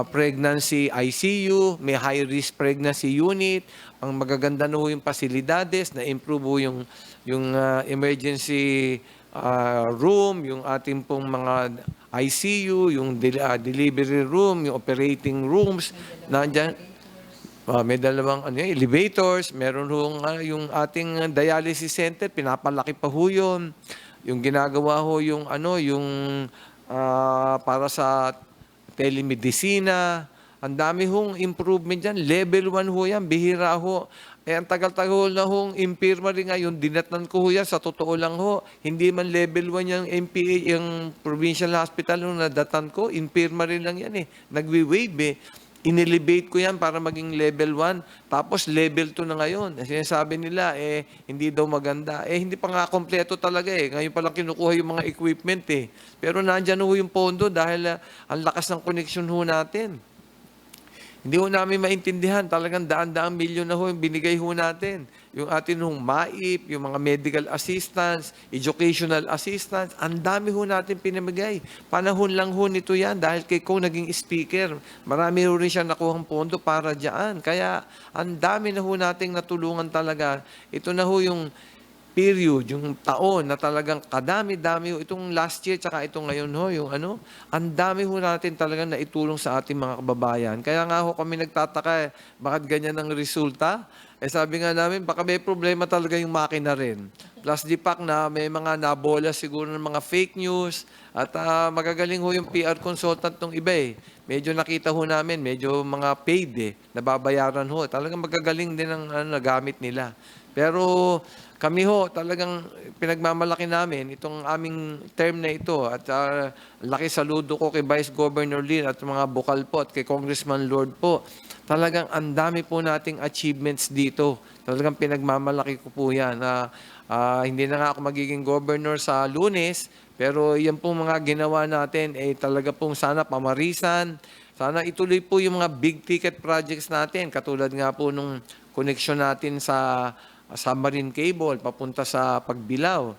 pregnancy ICU, may high-risk pregnancy unit, ang magaganda na ho yung pasilidades, na-improve ho yung emergency room, yung ating pong mga ICU, yung delivery room, yung operating rooms, nandyan. May dalawang elevators, meron ho yung ating dialysis center, pinapalaki pa ho yun. Yung ginagawa ho yung para sa telemedicina, ang dami hong improvement dyan. Level 1 ho yan, bihira ho. Ang tagal-tagal na hong infirmary ngayon, dinatnan ko ho yan, sa totoo lang ho. Hindi man level 1 yung MPA, yung provincial hospital nung nadatan ko, infirmary lang yan Nagwi-wave Inelevate ko yan para maging level 1. Tapos level 2 na ngayon. Sinasabi nila, hindi daw maganda. Hindi pa nga kompleto talaga Ngayon pa lang kinukuha yung mga equipment Pero nandyan ho yung pondo dahil ang lakas ng connection ho natin. Hindi ho namin maintindihan. Talagang daan-daang milyon na ho yung binigay ho natin. Yung atin hong MAIP, yung mga medical assistance, educational assistance, ang dami ho natin pinamigay. Panahon lang ho nito yan dahil kay Kong naging speaker. Marami ho rin siya nakuhang pondo para dyan. Kaya ang dami na ho nating natulungan talaga. Ito na ho yung period, yung taon na talagang kadami-dami ho. Itong last year, tsaka ito ngayon ho, ang dami ho natin talagang naitulong sa ating mga kababayan. Kaya nga ho kami nagtataka, bakit ganyan ang resulta? Sabi nga namin, baka may problema talaga yung makina rin. Plus the fact na may mga nabola siguro ng mga fake news at magagaling ho yung PR consultant ng iba Medyo nakita ho namin, medyo mga paid nababayaran ho. Talagang magagaling din ang nagamit nila. Pero kami ho, talagang pinagmamalaki namin itong aming term na ito at laki saludo ko kay Vice Governor Lin at mga bukal po at kay Congressman Lord po. Talagang ang dami po nating achievements dito. Talagang pinagmamalaki ko po yan. Hindi na nga ako magiging governor sa Lunes, pero yan pong mga ginawa natin talaga pong sana pamarisan. Sana ituloy po yung mga big ticket projects natin. Katulad nga po nung connection natin sa submarine cable papunta sa Pagbilao.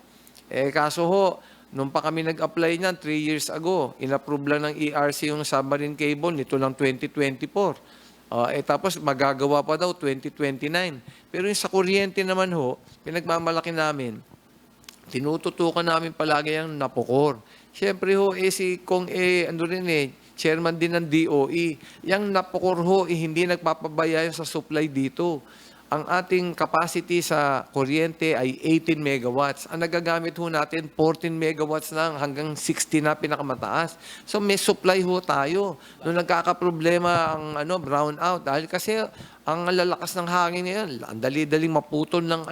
Kaso ho, nung pa kami nag-apply niyan 3 years ago, inapprove lang ng ERC yung submarine cable nito lang 2024. Tapos magagawa pa daw 2029. Pero yung sa kuryente naman ho, pinagmamalaki namin. Tinututukan namin palagi yung Napocor. Siyempre ho, si Kong chairman din ng DOE. Yung Napocor ho, hindi nagpapabaya sa supply dito. Ang ating capacity sa kuryente ay 18 megawatts. Ang nagagamit ho natin, 14 megawatts lang hanggang 60 na pinakamataas. So may supply ho tayo. Nung nagkakaproblema ang brownout, dahil kasi ang lalakas ng hangin ngayon, ang dali-daling maputol ng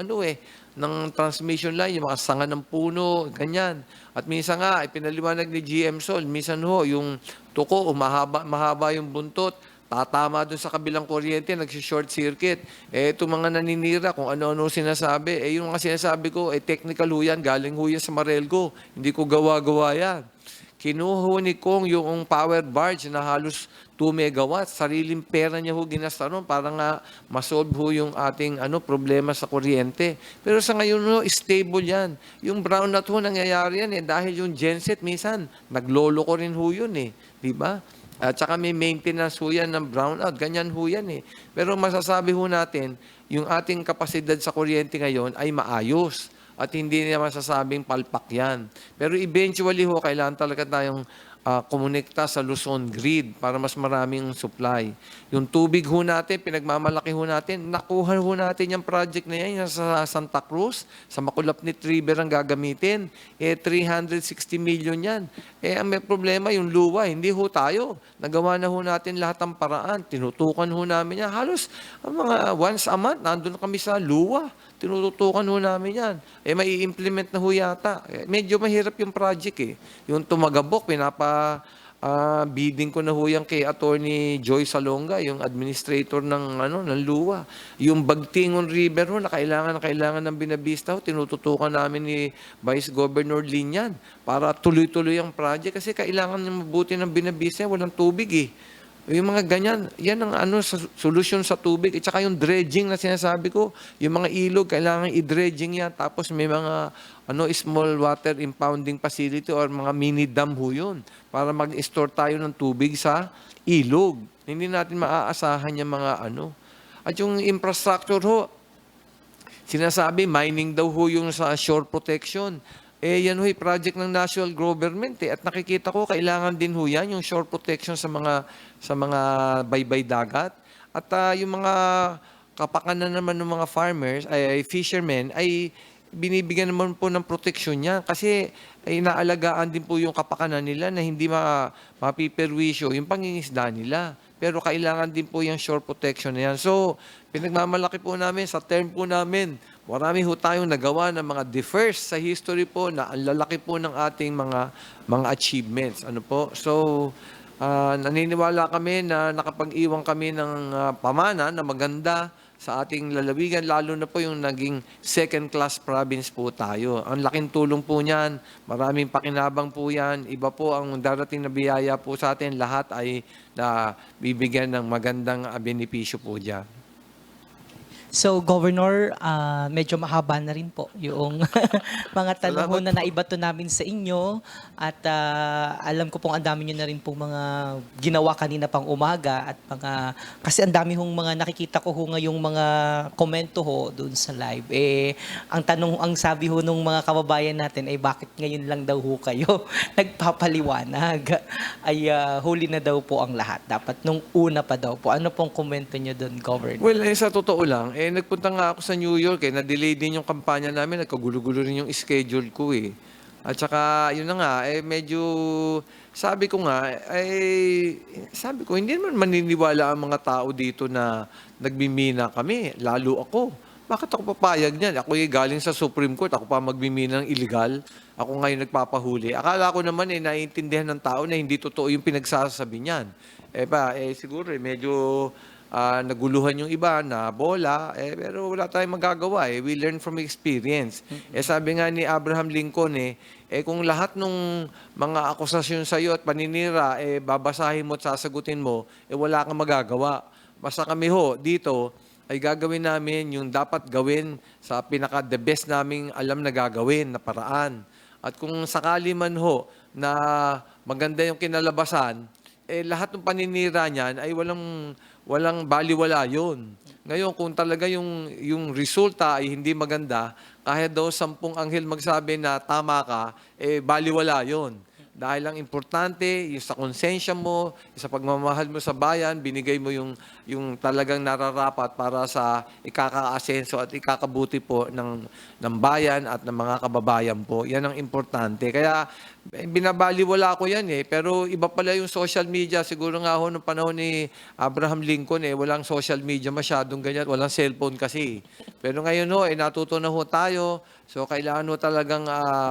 ng transmission line, yung mga sanga ng puno, ganyan. At minsan nga, pinaliwanag ni GM Sol, minsan ho, yung tuko, mahaba yung buntot, tatama doon sa kabilang kuryente, nag-short circuit. Itong mga naninira, kung ano-ano sinasabi, yung mga sinasabi ko, technical ho yan, galing ho yan sa Marelco. Hindi ko gawa-gawa yan. Kinuha ni Kong yung power barge na halos 2 megawatts. Sariling pera niya ho ginasta ron para nga masolve ho yung ating problema sa kuryente. Pero sa ngayon ho, stable yan. Yung brownout ho, nangyayari yan dahil yung genset minsan, naglolo ko rin ho yun Di ba? At saka may maintenance ho yan ng brownout. Ganyan ho yan Pero masasabi ho natin, yung ating kapasidad sa kuryente ngayon ay maayos. At hindi niya masasabing palpak yan. Pero eventually ho, kailangan talaga tayong kumonekta sa Luzon grid para mas maraming supply. Yung tubig ho natin, pinagmamalaki ho natin, nakuha ho natin yung project na yan, yung sa Santa Cruz, sa Makulapnit River ang gagamitin. 360 million yan. Ang may problema, yung luwa, hindi ho tayo. Nagawa na ho natin lahat ng paraan. Tinutukan ho namin yan. Halos mga once a month, nandun kami sa luwa. Tinututukan ho namin yan. May i-implement na ho yata. Medyo mahirap yung project eh. Yung Tumagabok, bidding ko na ho yan kay Attorney Joy Salonga, yung administrator ng luwa. Yung Bagtingon River ho, na kailangan ng binabista ho, tinututukan namin ni Vice Governor Lin yan para tuloy-tuloy ang project kasi kailangan ng mabuti ng binabista, walang tubig eh. Yung mga ganyan, yan ang solusyon sa tubig. At saka yung dredging na sinasabi ko, yung mga ilog, kailangan i-dredging yan. Tapos may mga small water impounding facility or mga mini dam ho yun para mag-store tayo ng tubig sa ilog. Hindi natin maaasahan yung mga At yung infrastructure ho, sinasabi, mining daw ho yung sa shore protection. Yan ho, project ng national government At nakikita ko, kailangan din ho yan, yung shore protection sa mga baybay dagat. At yung mga kapakanan naman ng mga farmers, fishermen, ay binibigyan naman po ng proteksyon niya. Kasi inaalagaan din po yung kapakanan nila na hindi mapiperwisyo yung pangingisda nila. Pero kailangan din po yung shore protection na yan. So, pinagmamalaki po namin, sa term po namin, marami ho tayong nagawa ng mga first sa history po na ang lalaki po ng ating mga achievements. So, naniniwala kami na nakapag-iwan kami ng pamana na maganda sa ating lalawigan, lalo na po yung naging second-class province po tayo. Ang laking tulong po niyan, maraming pakinabang po yan, iba po ang darating na biyaya po sa atin, lahat ay bibigyan ng magandang benepisyo po dyan. So, Governor, medyo mahaba na rin po yung mga tanong ho na naibato namin sa inyo at alam ko pong ang dami nyo na rin pong mga ginawa kanina pang umaga at kasi ang dami hong mga nakikita ko ho ngayong mga komento ho doon sa live. Ang sabi ho nung mga kababayan natin ay bakit ngayon lang daw ho kayo nagpapaliwanag ay huli na daw po ang lahat. Dapat nung una pa daw po. Ano pong komento nyo doon, Governor? Well, sa totoo lang, nagpunta nga ako sa New York na-delay din yung kampanya namin, nagkagulo-gulo rin yung schedule ko At saka, yun na nga, medyo, sabi ko, hindi naman maniniwala ang mga tao dito na nagbimina kami, lalo ako. Bakit ako papayag niyan? Ako galing sa Supreme Court, ako pa magbimina ng illegal. Ako ngayon nagpapahuli. Akala ko naman naiintindihan ng tao na hindi totoo yung pinagsasabi niyan. Siguro medyo naguluhan yung iba na bola, pero wala tayong magagawa. We learn from experience. Sabi nga ni Abraham Lincoln, kung lahat ng mga akusasyon sa iyo at paninira, babasahin mo at sasagutin mo, wala kang magagawa. Basta kami ho, dito, ay gagawin namin yung dapat gawin sa pinaka-the best naming alam na gagawin na paraan. At kung sakali man ho na maganda yung kinalabasan, lahat ng paninira niyan ay walang baliwala yun. Ngayon, kung talaga yung resulta ay hindi maganda, kahit daw 10 anghel magsabi na tama ka, baliwala yun. Dahil ang importante, yung sa konsensya mo, sa pagmamahal mo sa bayan, binigay mo yung talagang nararapat para sa ikaka-asenso at ikakabuti po ng bayan at ng mga kababayan po. Yan ang importante. Kaya binabaliwala ko yan pero iba pala yung social media. Siguro nga ho nung panahon ni Abraham Lincoln walang social media masyadong ganyan, walang cellphone kasi. Pero ngayon natuto na ho tayo. So kailangan ho talagang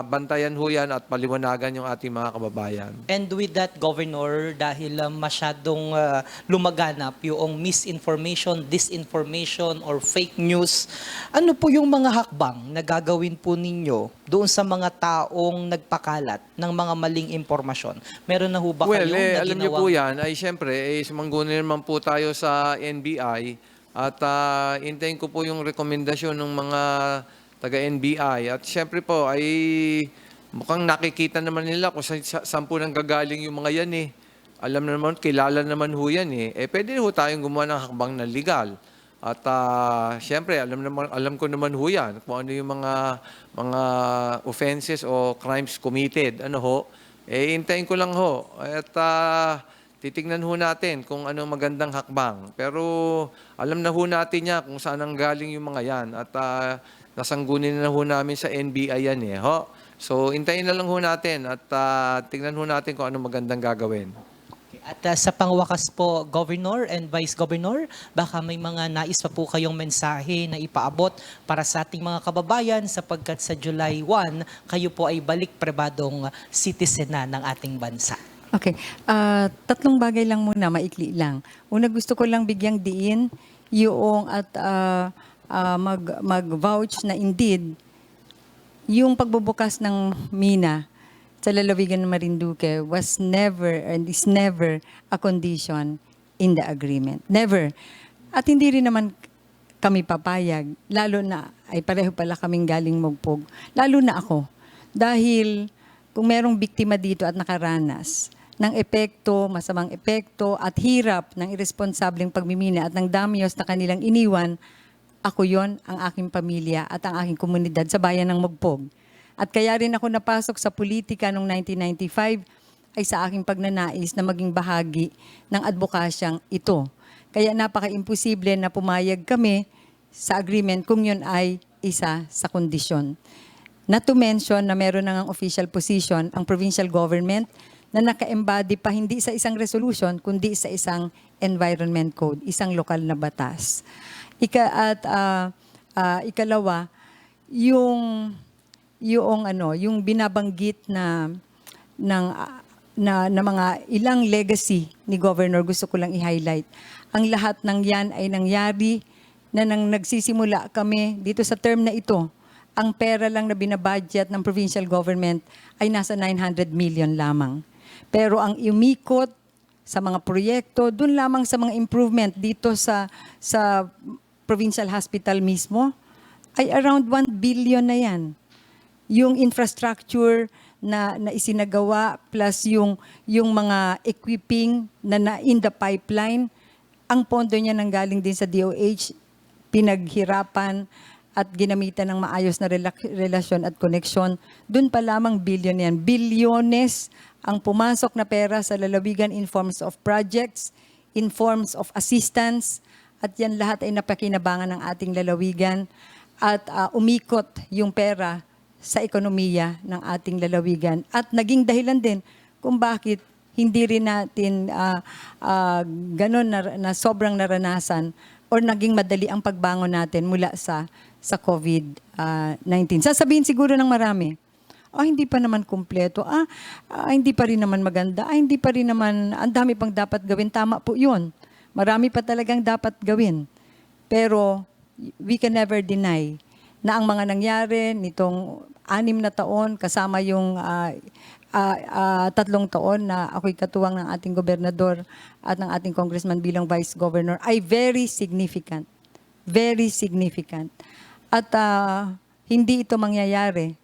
bantayan ho yan at paliwanagan yung ating mga kababayan. And with that, Governor, dahil masyadong lumaganap yung misinformation, disinformation, or fake news, ano po yung mga hakbang na gagawin po ninyo doon sa mga taong nagpakalat ng mga maling impormasyon? Meron na ho ba kayong na alam niyo ginawang- po yan, ay siyempre, sumangguni naman po tayo sa NBI at hintayin ko po yung rekomendasyon ng mga taga-NBI. At siyempre po, ay mukhang nakikita naman nila kung saan po nang gagaling yung mga yan Alam naman, kilala naman ho yan pwede ho tayong gumawa ng hakbang na legal. At siyempre, alam ko naman ho yan kung ano yung mga offenses o crimes committed. hintayin ko lang ho. At titignan ho natin kung ano magandang hakbang. Pero alam na ho natin niya kung saan ang galing yung mga yan. At nasanggunin na ho namin sa NBI yan eh. Ho? So, hintayin na lang ho natin at tignan ho natin kung ano magandang gagawin. At sa pangwakas po, Governor and Vice Governor, baka may mga nais pa po kayong mensahe na ipaabot para sa ating mga kababayan sapagkat sa July 1, kayo po ay balik pribadong citizen na ng ating bansa. Okay. Tatlong bagay lang muna, maikli lang. Una, gusto ko lang bigyang diin yung at mag-vouch na indeed yung pagbubukas ng mina sa lalawigan ng Marinduque was never and is never a condition in the agreement. Never. At hindi rin naman kami papayag, lalo na ay pareho pala kaming galing Mogpog, lalo na ako. Dahil kung merong biktima dito at nakaranas ng epekto, masamang epekto at hirap ng irresponsableng pagmimina at ng damios na kanilang iniwan, ako yon, ang aking pamilya at ang aking komunidad sa bayan ng Mogpog. At kaya rin ako napasok sa politika noong 1995 ay sa aking pagnanais na maging bahagi ng advokasyang ito. Kaya napaka-imposible na pumayag kami sa agreement kung yun ay isa sa kondisyon. Not to mention na meron na ng official position ang provincial government na naka-embody pa hindi sa isang resolution kundi sa isang environment code, isang lokal na batas. Ikalawa, yung binabanggit na mga ilang legacy ni Governor, gusto ko lang i-highlight. Ang lahat ng yan ay nangyari na nang nagsisimula kami dito sa term na ito. Ang pera lang na binabudget ng provincial government ay nasa 900 million lamang. Pero ang umikot sa mga proyekto, dun lamang sa mga improvement dito sa provincial hospital mismo, ay around 1 billion na yan. Yung infrastructure na isinagawa plus yung mga equipping na in the pipeline, ang pondo niya nanggaling din sa DOH, pinaghirapan at ginamitan ng maayos na relasyon at koneksyon. Doon pa lamang billion yan. Bilyones ang pumasok na pera sa lalawigan in forms of projects, in forms of assistance, at yan lahat ay napakinabangan ng ating lalawigan at umikot yung pera sa ekonomiya ng ating lalawigan. At naging dahilan din kung bakit hindi rin natin ganun na sobrang naranasan or naging madali ang pagbangon natin mula sa COVID-19. Sasabihin siguro ng marami, hindi pa naman kumpleto, hindi pa rin naman maganda, hindi pa rin naman, ang dami pang dapat gawin. Tama po yun. Marami pa talagang dapat gawin. Pero we can never deny na ang mga nangyari nitong 6 na taon, kasama yung 3 taon na ako'y katuwang ng ating gobernador at ng ating congressman bilang vice governor, ay very significant. Very significant. At hindi ito mangyayari.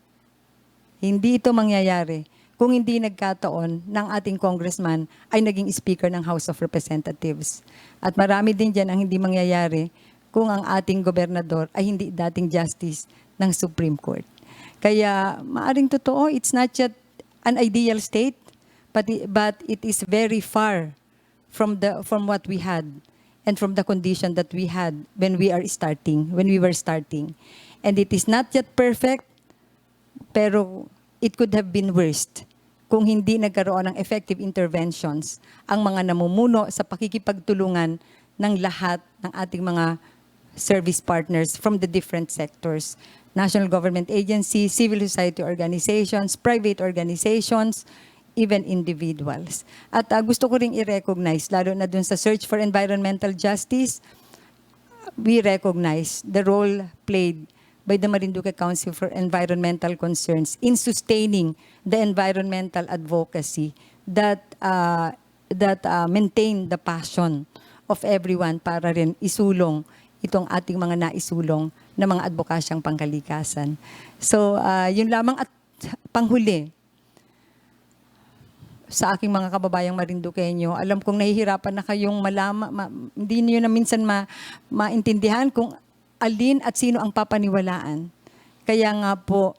Hindi ito mangyayari kung hindi nagkataon ng ating congressman ay naging speaker ng House of Representatives. At marami din dyan ang hindi mangyayari kung ang ating gobernador ay hindi dating justice ng Supreme Court. Kaya maaring totoo, it's not yet an ideal state, but it is very far from what we had and from the condition that we had when we were starting. And it is not yet perfect, pero it could have been worse kung hindi nagkaroon ng effective interventions ang mga namumuno sa pakikipagtulungan ng lahat ng ating mga service partners from the different sectors. National government agencies, civil society organizations, private organizations, even individuals. At gusto ko ring i-recognize, lalo na dun sa search for environmental justice, we recognize the role played by the Marinduque Council for Environmental Concerns in sustaining the environmental advocacy that maintain the passion of everyone para rin isulong itong ating mga naisulong na mga advokasyang pangkalikasan. So, yun lamang at panghuli, sa aking mga kababayang Marinduqueño, alam kong nahihirapan na kayong hindi niyo na minsan maintindihan kung alin at sino ang papaniwalaan. Kaya nga po,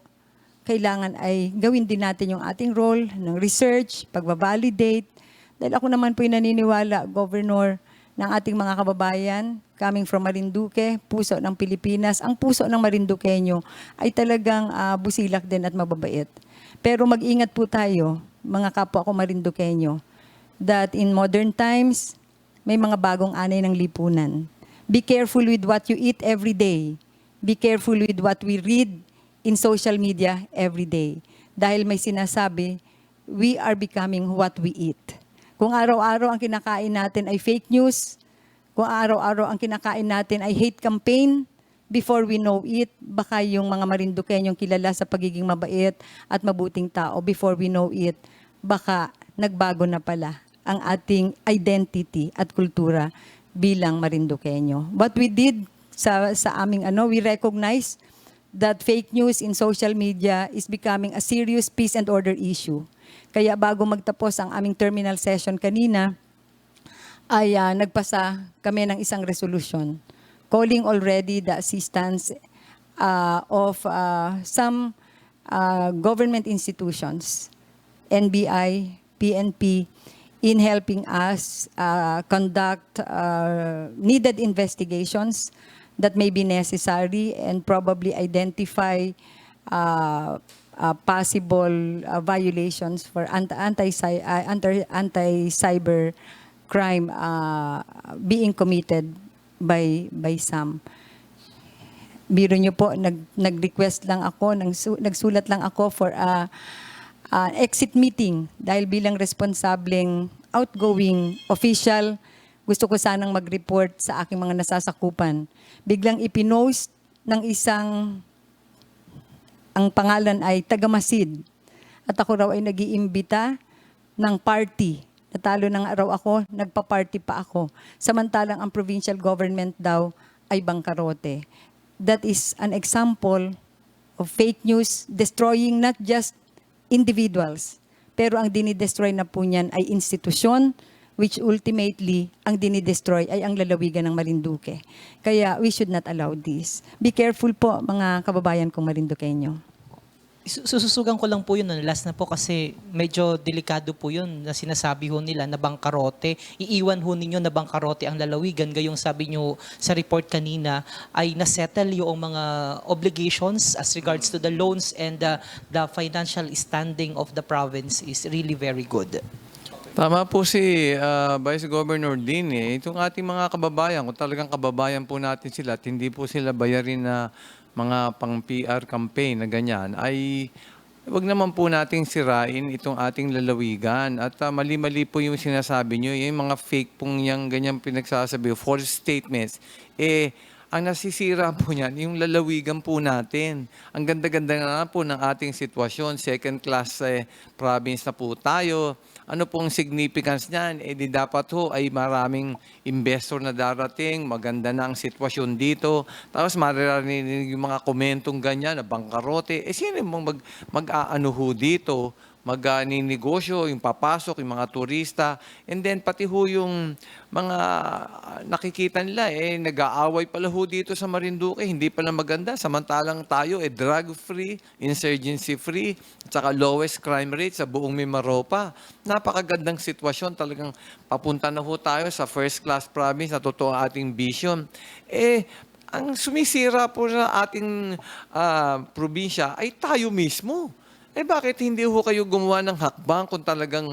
kailangan ay gawin din natin yung ating role ng research, pagbabalidate. Dahil ako naman po naniniwala, Governor, ng ating mga kababayan, coming from Marinduque, puso ng Pilipinas. Ang puso ng Marinduqueño ay talagang busilak din at mababait. Pero mag-ingat po tayo, mga kapwa ko Marinduqueño, that in modern times, may mga bagong anay ng lipunan. Be careful with what you eat every day. Be careful with what we read in social media every day. Dahil may sinasabi, we are becoming what we eat. Kung araw-araw ang kinakain natin ay fake news, kung araw-araw ang kinakain natin ay hate campaign, before we know it, baka yung mga Marinduqueñong kilala sa pagiging mabait at mabuting tao, before we know it, baka nagbago na pala ang ating identity at kultura bilang Marinduqueño. What we did sa aming we recognize that fake news in social media is becoming a serious peace and order issue. Kaya bago magtapos ang aming terminal session kanina, ay nagpasa kami ng isang resolution calling already the assistance of some government institutions, NBI, PNP, in helping us conduct needed investigations that may be necessary and probably identify possible violations for anti-cyber crime being committed by some. Biro nyo po, nag-request lang ako, nagsulat lang ako for exit meeting dahil bilang responsableng outgoing official, gusto ko sanang mag-report sa aking mga nasasakupan. Biglang ipinost ng ang pangalan ay Tagamasid. At ako raw ay nag-iimbita ng party. Natalo ng araw ako, nagpa-party pa ako. Samantalang ang provincial government daw ay bangkarote. That is an example of fake news destroying not just individuals, pero ang dinidestroy na po niyan ay institusyon, which ultimately, ang dinidestroy ay ang lalawigan ng Marinduque. Kaya we should not allow this. Be careful po, mga kababayan kong Marinduqueño. Sususugan ko lang po yun, last na po kasi medyo delikado po yun na sinasabi ho nila na bangkarote. Iiwan ho ninyo na bangkarote ang lalawigan. Gayong sabi nyo sa report kanina ay nasettle yung mga obligations as regards to the loans and the financial standing of the province is really very good. Tama po si Vice Governor din Itong ating mga kababayan, kung talagang kababayan po natin sila at hindi po sila bayarin na mga pang-PR campaign na ganyan, ay wag naman po nating sirain itong ating lalawigan. At mali-mali po yung sinasabi nyo, yung mga fake pong yung ganyan pinagsasabi, false statements, ang nasisira po niyan, yung lalawigan po natin. Ang ganda-ganda na po ng ating sitwasyon, second class province na po tayo. Ano pong significance niyan? Di dapat ho ay maraming investor na darating, maganda na ang sitwasyon dito. Tapos maririnig yung mga komentong ganyan na bangkarote. Sino mong mag-aano ho dito? Mag-ninegosyo, yung papasok, yung mga turista. And then pati ho yung mga nakikita nila, nag-aaway pala ho dito sa Marinduque, hindi pala maganda. Samantalang tayo, drug-free, insurgency-free, at saka lowest crime rate sa buong Mimaropa. Napakagandang sitwasyon, talagang papunta na ho tayo sa first class province na totoo ating vision. Ang sumisira po sa ating probinsya ay tayo mismo. Bakit hindi ho kayo gumawa ng hakbang kung talagang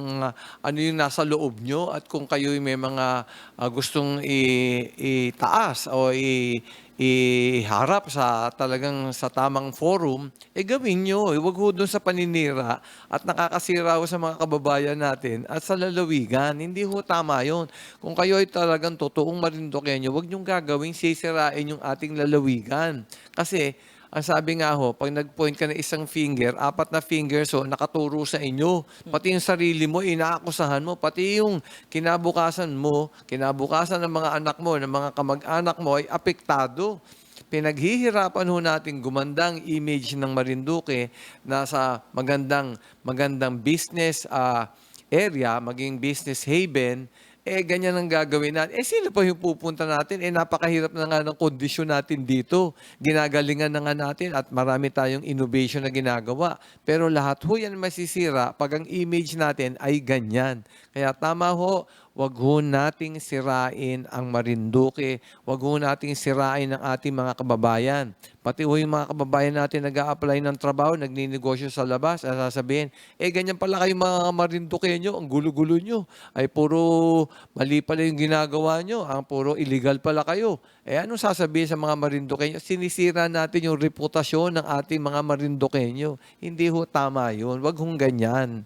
ano yung nasa loob nyo at kung kayo may mga gustong itaas o iharap sa talagang sa tamang forum, gawin nyo. Huwag ho doon sa paninira at nakakasira ho sa mga kababayan natin at sa lalawigan. Hindi ho tama yun. Kung kayo ay talagang totoong Marinduqueño, huwag nyong gagawin sisirain yung ating lalawigan. Kasi ang sabi nga ho, pag nag-point ka na isang finger, 4 na fingers nakaturo sa inyo. Pati yung sarili mo, inaakusahan mo. Pati yung kinabukasan mo, kinabukasan ng mga anak mo, ng mga kamag-anak mo ay apektado. Pinaghihirapan ho natin gumandang image ng Marinduque na sa magandang business area, maging business haven, ganyan ang gagawin natin. Sino pa yung pupunta natin? Napakahirap na nga ng kondisyon natin dito. Ginagalingan na nga natin at marami tayong innovation na ginagawa. Pero lahat ho yan masisira pag ang image natin ay ganyan. Kaya tama ho, wag ho nating sirain ang Marinduque. Wag ho nating sirain ang ating mga kababayan. Pati ho yung mga kababayan natin nag-a-apply ng trabaho, nagninegosyo sa labas, at sasabihin, ganyan pala kayo mga Marinduqueño, ang gulo-gulo nyo. Ay puro mali pala yung ginagawa nyo, ang puro illegal pala kayo. Anong sasabihin sa mga Marinduqueño? Sinisira natin yung reputasyon ng ating mga Marinduqueño. Hindi ho tama yun. Wag hong ganyan.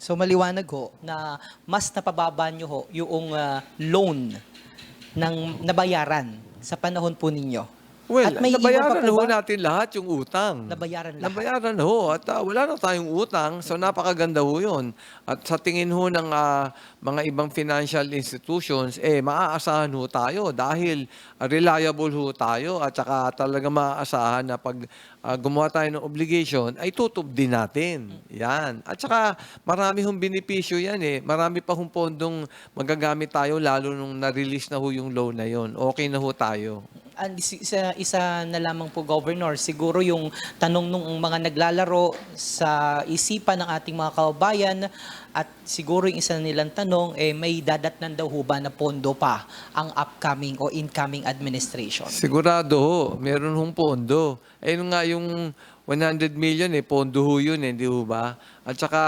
So maliwanag ho na mas napababa nyo ho yung loan ng nabayaran sa panahon po ninyo. Well, At may iwan pa nabayaran po ho ba? natin lahat yung utang. Nabayaran lahat. Nabayaran ho. At wala na tayong utang. So napakaganda ho yun. At sa tingin ho ng mga ibang financial institutions, maaasahan ho tayo dahil reliable ho tayo at saka talaga maaasahan na pag gumawa tayo ng obligation, ay tutub din natin. Yan. At saka marami hong benepisyo yan Marami pa hong pondong magagamit tayo lalo nung na-release na ho yung loan na yon. Okay na ho tayo. Isa na lamang po, Governor, siguro yung tanong nung mga naglalaro sa isipan ng ating mga kababayan at siguro yung isa nilang tanong, may dadatnan daw ho ba na pondo pa ang upcoming o incoming administration? Sigurado ho, meron hong pondo. Ayun nga yung 100 million pondo ho yun hindi ho ba? At saka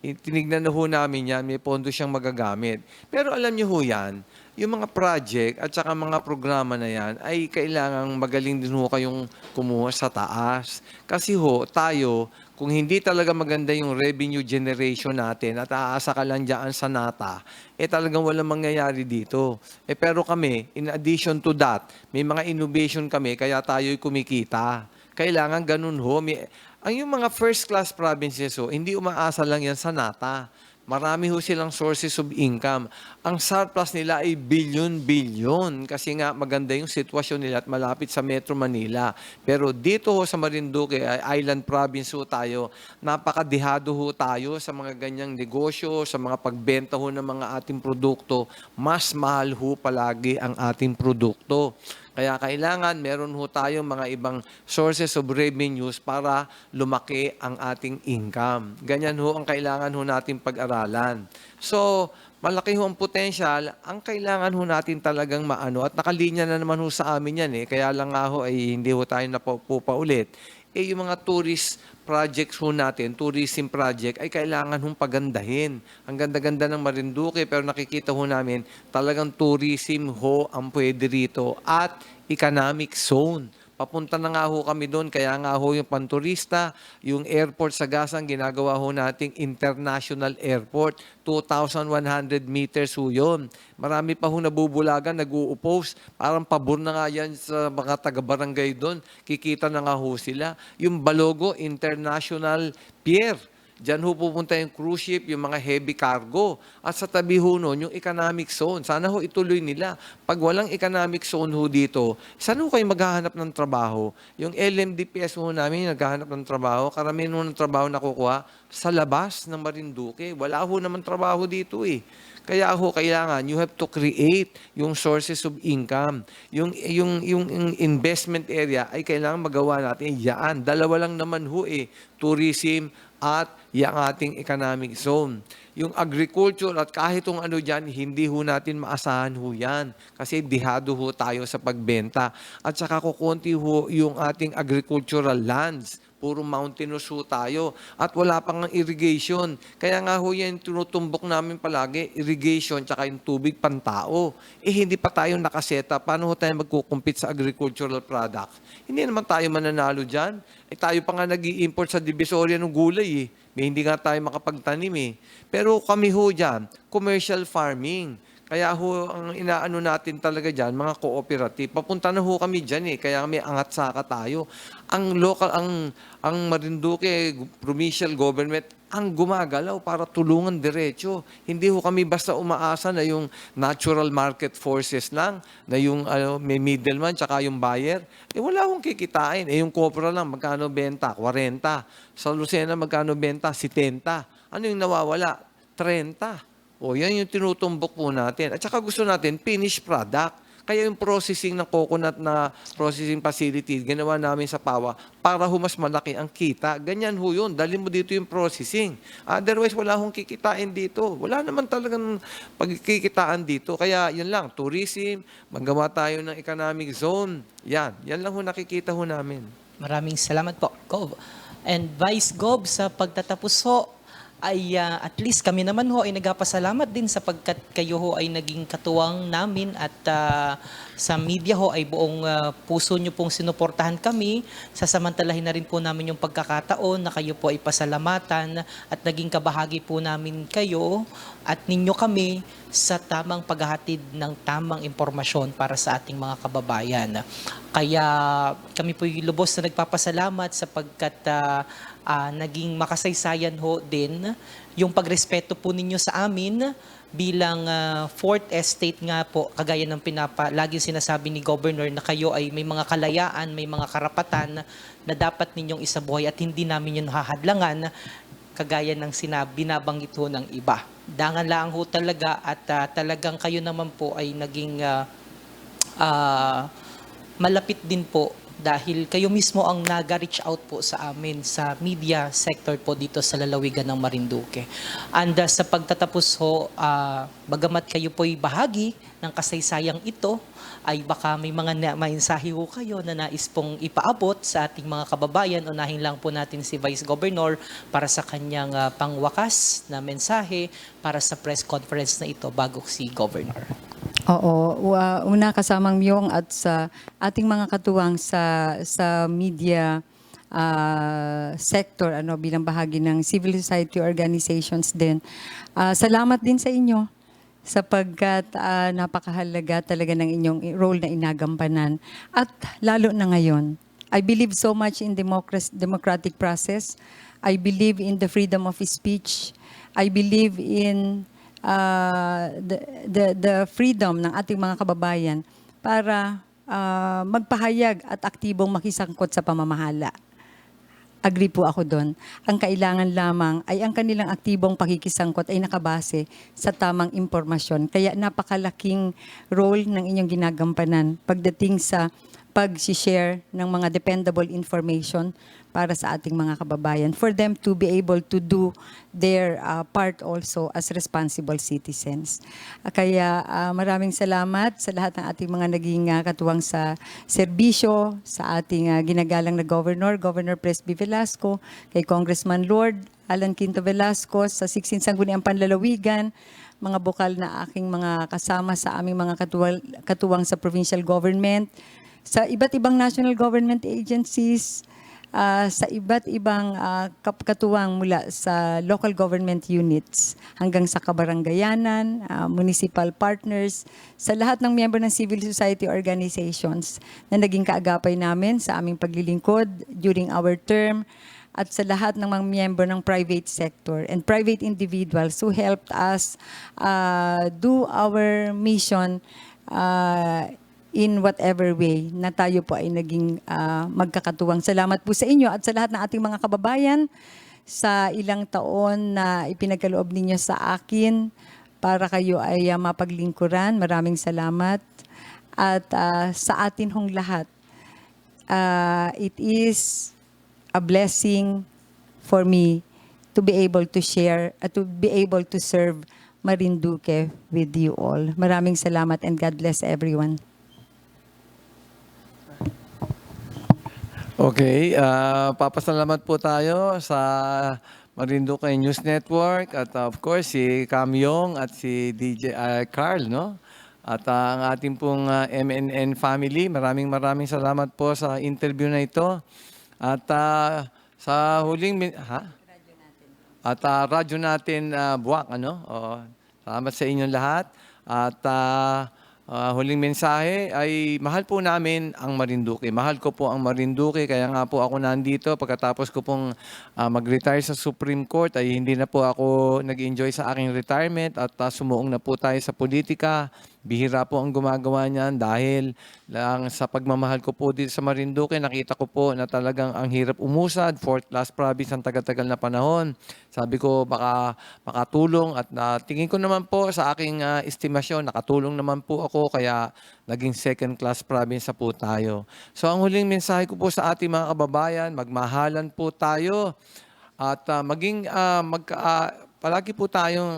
tinignan na ho namin yan, may pondo siyang magagamit. Pero alam niyo ho yan, yung mga project at saka mga programa na yan ay kailangang magaling din ho kayong kumuha sa taas. Kasi ho, tayo, kung hindi talaga maganda yung revenue generation natin at aasa ka lang dyan sa nata, talagang walang mangyayari dito. Pero kami, in addition to that, may mga innovation kami kaya tayo'y kumikita. Kailangan ganun ho. Ang yung mga first-class provinces ho, hindi umaasa lang yan sa nata. Marami ho silang sources of income. Ang surplus nila ay billion-billion kasi nga maganda yung sitwasyon nila at malapit sa Metro Manila. Pero dito ho sa Marinduque, island province ho tayo, napakadihado ho tayo sa mga ganyang negosyo, sa mga pagbenta ho ng mga ating produkto. Mas mahal ho palagi ang ating produkto. Kaya kailangan meron ho tayong mga ibang sources of revenues para lumaki ang ating income. Ganyan ho ang kailangan ho natin pag-aralan. So, malaki ho ang potential. Ang kailangan ho natin talagang maano at nakalinya na naman ho sa amin yan Kaya lang nga ho ay hindi ho tayo napupaulit. Yung mga tourist projects ho natin, tourism project, ay kailangan hong pagandahin. Ang ganda-ganda ng Marinduque, pero nakikita ho namin, talagang tourism ho ang pwede rito at economic zone. Papunta na nga ho kami doon, kaya nga ho yung panturista, yung airport sa Gasang, ginagawa ho nating international airport. 2,100 meters ho yun. Marami pa ho nabubulagan, nag-uupos. Parang pabor na nga yan sa mga taga-barangay doon. Kikita na nga ho sila. Yung Balogo International Pier. Diyan ho pupunta yung cruise ship, yung mga heavy cargo. At sa tabi ho nun, yung economic zone. Sana ho ituloy nila. Pag walang economic zone ho dito, saan ho kayo maghahanap ng trabaho? Yung LMDPS ho namin, naghahanap ng trabaho. Karamihan ho ng trabaho nakukuha sa labas ng Marinduque. Wala ho naman trabaho dito Kaya ho, kailangan, you have to create yung sources of income. Yung investment area ay kailangan magawa natin. Yan, dalawa lang naman ho tourism at yung ating economic zone. Yung agriculture at kahit yung ano dyan, hindi ho natin maasahan ho yan. Kasi dihado ho tayo sa pagbenta. At saka kukunti ho yung ating agricultural lands. Puro mountainous ho tayo. At wala pang irrigation. Kaya nga ho yan tinutumbok namin palagi, irrigation tsaka yung tubig pantao. Hindi pa tayo nakaseta. Paano ho tayo magkukumpit sa agricultural products? Hindi naman tayo mananalo dyan. Tayo pa nga nag-i-import sa Divisoria ng gulay May hindi nga tayo makapagtanim Pero kami ho dyan, commercial farming. Kaya ho, ang inaano natin talaga dyan, mga cooperative, papunta na ho kami dyan kaya may angat saka tayo. Ang local, ang Marinduque provincial government, ang gumagalaw para tulungan diretso. Hindi ho kami basta umaasa na yung natural market forces lang, na yung may middleman tsaka yung buyer. Wala akong kikitain. Yung Copra lang, magkano benta? 40. Sa Lucena, magkano benta? 70. Ano yung nawawala? 30. O yan yung tinutumbok po natin. At saka gusto natin finished product. Kaya yung processing ng coconut na processing facility, ginawa namin sa Pawa para mas malaki ang kita. Ganyan ho yun. Dali mo dito yung processing. Otherwise, wala hong kikitain dito. Wala naman talagang pagkikitaan dito. Kaya yun lang, tourism, magawa tayo ng economic zone. Yan lang ho nakikita ho namin. Maraming salamat po, Gov. And Vice Gov, sa pagtatapos ho, ay at least kami naman ho ay nagpasalamat din sapagkat kayo ho ay naging katuwang namin at sa media ho ay buong puso nyo pong sinuportahan kami. Sasamantalahin na rin po namin yung pagkakataon na kayo po ay pasalamatan at naging kabahagi po namin kayo at ninyo kami sa tamang paghahatid ng tamang impormasyon para sa ating mga kababayan. Kaya kami po lubos na nagpapasalamat sapagkat naging makasaysayan ho din yung pagrespeto po ninyo sa amin bilang Fourth Estate nga po, kagaya ng laging sinasabi ni Governor na kayo ay may mga kalayaan, may mga karapatan na dapat ninyong isabuhay at hindi namin yun hahadlangan kagaya ng binabanggit ho ng iba. Dangan lang ho talaga at talagang kayo naman po ay naging malapit din po dahil kayo mismo ang nag-reach out po sa amin sa media sector po dito sa lalawigan ng Marinduque. And sa pagtatapos ho, bagamat kayo po'y bahagi ng kasaysayang ito, ay baka may mga mensahe ho kayo na nais pong ipaabot sa ating mga kababayan. Unahin lang po natin si Vice Governor para sa kanyang pangwakas na mensahe para sa press conference na ito bago si Governor. Oo, una kasamang Myong at sa ating mga katuwang sa media sector bilang bahagi ng civil society organizations din. Salamat din sa inyo sapagkat napakahalaga talaga ng inyong role na inagampanan at lalo na ngayon. I believe so much in democratic process. I believe in the freedom of speech. I believe in the freedom ng ating mga kababayan para magpahayag at aktibong makisangkot sa pamamahala. Agree po ako doon. Ang kailangan lamang ay ang kanilang aktibong pakikisangkot ay nakabase sa tamang impormasyon. Kaya napakalaking role ng inyong ginagampanan pagdating sa pag-share ng mga dependable information para sa ating mga kababayan, for them to be able to do their part also as responsible citizens. Kaya maraming salamat sa lahat ng ating mga naging katuwang sa serbisyo, sa ating ginagalang na Governor Presby Velasco, kay Congressman Lord Alan Quinto Velasco, sa 16 Sangguniang Panlalawigan, mga bukal na aking mga kasama sa aming mga katuwang sa provincial government, sa iba't ibang national government agencies, sa iba't ibang katuwang mula sa local government units hanggang sa kabaranggayanan, municipal partners, sa lahat ng miyembro ng civil society organizations na naging kaagapay namin sa aming paglilingkod during our term, at sa lahat ng mga miyembro ng private sector and private individuals who helped us do our mission in whatever way na tayo po ay naging magkakatuwang. Salamat po sa inyo at sa lahat ng ating mga kababayan sa ilang taon na ipinagkaloob ninyo sa akin para kayo ay mapaglingkuran. Maraming salamat. At sa atin hong lahat, it is a blessing for me to be able to share, to be able to serve Marinduque with you all. Maraming salamat and God bless everyone. Okay, papasalamat po tayo sa Marinduque News Network at of course si Cam Yong at si DJ Carl, no? At ang ating pong MNN family, maraming salamat po sa interview na ito. At sa huling At radyo natin buwak, ano? Salamat sa inyong lahat. At huling mensahe ay mahal po namin ang Marinduque. Mahal ko po ang Marinduque, kaya nga po ako nandito. Pagkatapos ko pong mag-retire sa Supreme Court ay hindi na po ako nag-enjoy sa aking retirement at sumuong na po tayo sa politika Bihira po ang gumagawa niyan dahil lang sa pagmamahal ko po dito sa Marinduque, nakita ko po na talagang ang hirap umusad, 4th class province ang tagal-tagal na panahon. Sabi ko baka makatulong at tingin ko naman po sa aking estimasyon, nakatulong naman po ako kaya naging 2nd class province na po tayo. So ang huling mensahe ko po sa ating mga kababayan, magmahalan po tayo at palagi po tayong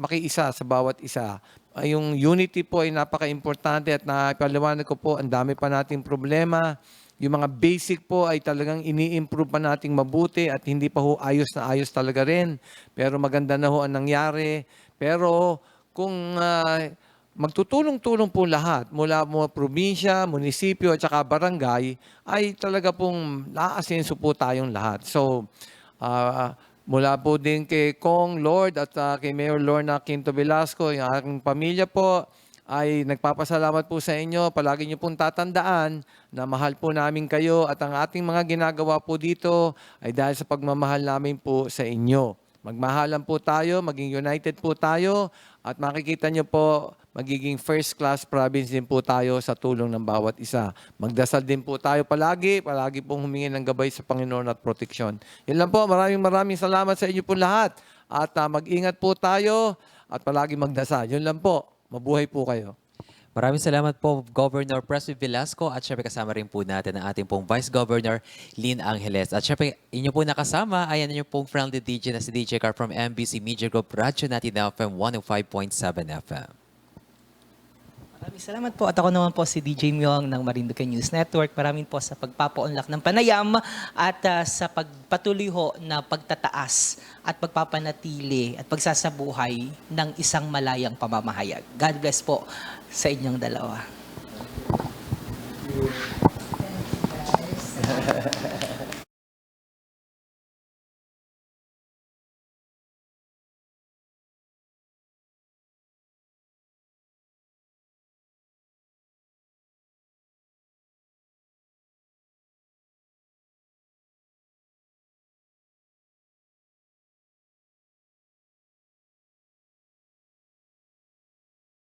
makiisa sa bawat isa. Yung unity po ay napaka-importante at napaliwanag ko po, ang dami pa nating problema. Yung mga basic po ay talagang ini-improve pa nating mabuti at hindi pa ho ayos na ayos talaga rin. Pero maganda na ho ang nangyari. Pero kung magtutulong-tulong po lahat mula probinsya, munisipyo at saka barangay, ay talaga pong naasenso po tayong lahat. So, mula po din kay Kong Lord at kay Mayor Lorna Quinto Velasco, yung aking pamilya po, ay nagpapasalamat po sa inyo. Palagi niyo pong tatandaan na mahal po namin kayo at ang ating mga ginagawa po dito ay dahil sa pagmamahal namin po sa inyo. Magmahalan po tayo, maging united po tayo at makikita niyo po magiging 1st class province din po tayo sa tulong ng bawat isa. Magdasal din po tayo palagi pong humingi ng gabay sa Panginoon at proteksyon. Yan lang po, maraming salamat sa inyo po lahat. At mag-ingat po tayo at palagi magdasal. Yun lang po, mabuhay po kayo. Maraming salamat po, Governor Presby Velasco, at syempre kasama rin po natin ang ating pong Vice Governor Lynn Angeles. At syempre, inyo po nakasama, ayan inyo pong friendly DJ na si DJ Car from MBC Media Group, Radyo natin na FM 105.7 FM. Maraming salamat po. At ako naman po si DJ Myong ng Marinduque News Network. Maraming po sa pagpapaunlak ng panayam at sa pagpatuloy ho na pagtataas at pagpapanatili at pagsasabuhay ng isang malayang pamamahayag. God bless po sa inyong dalawa.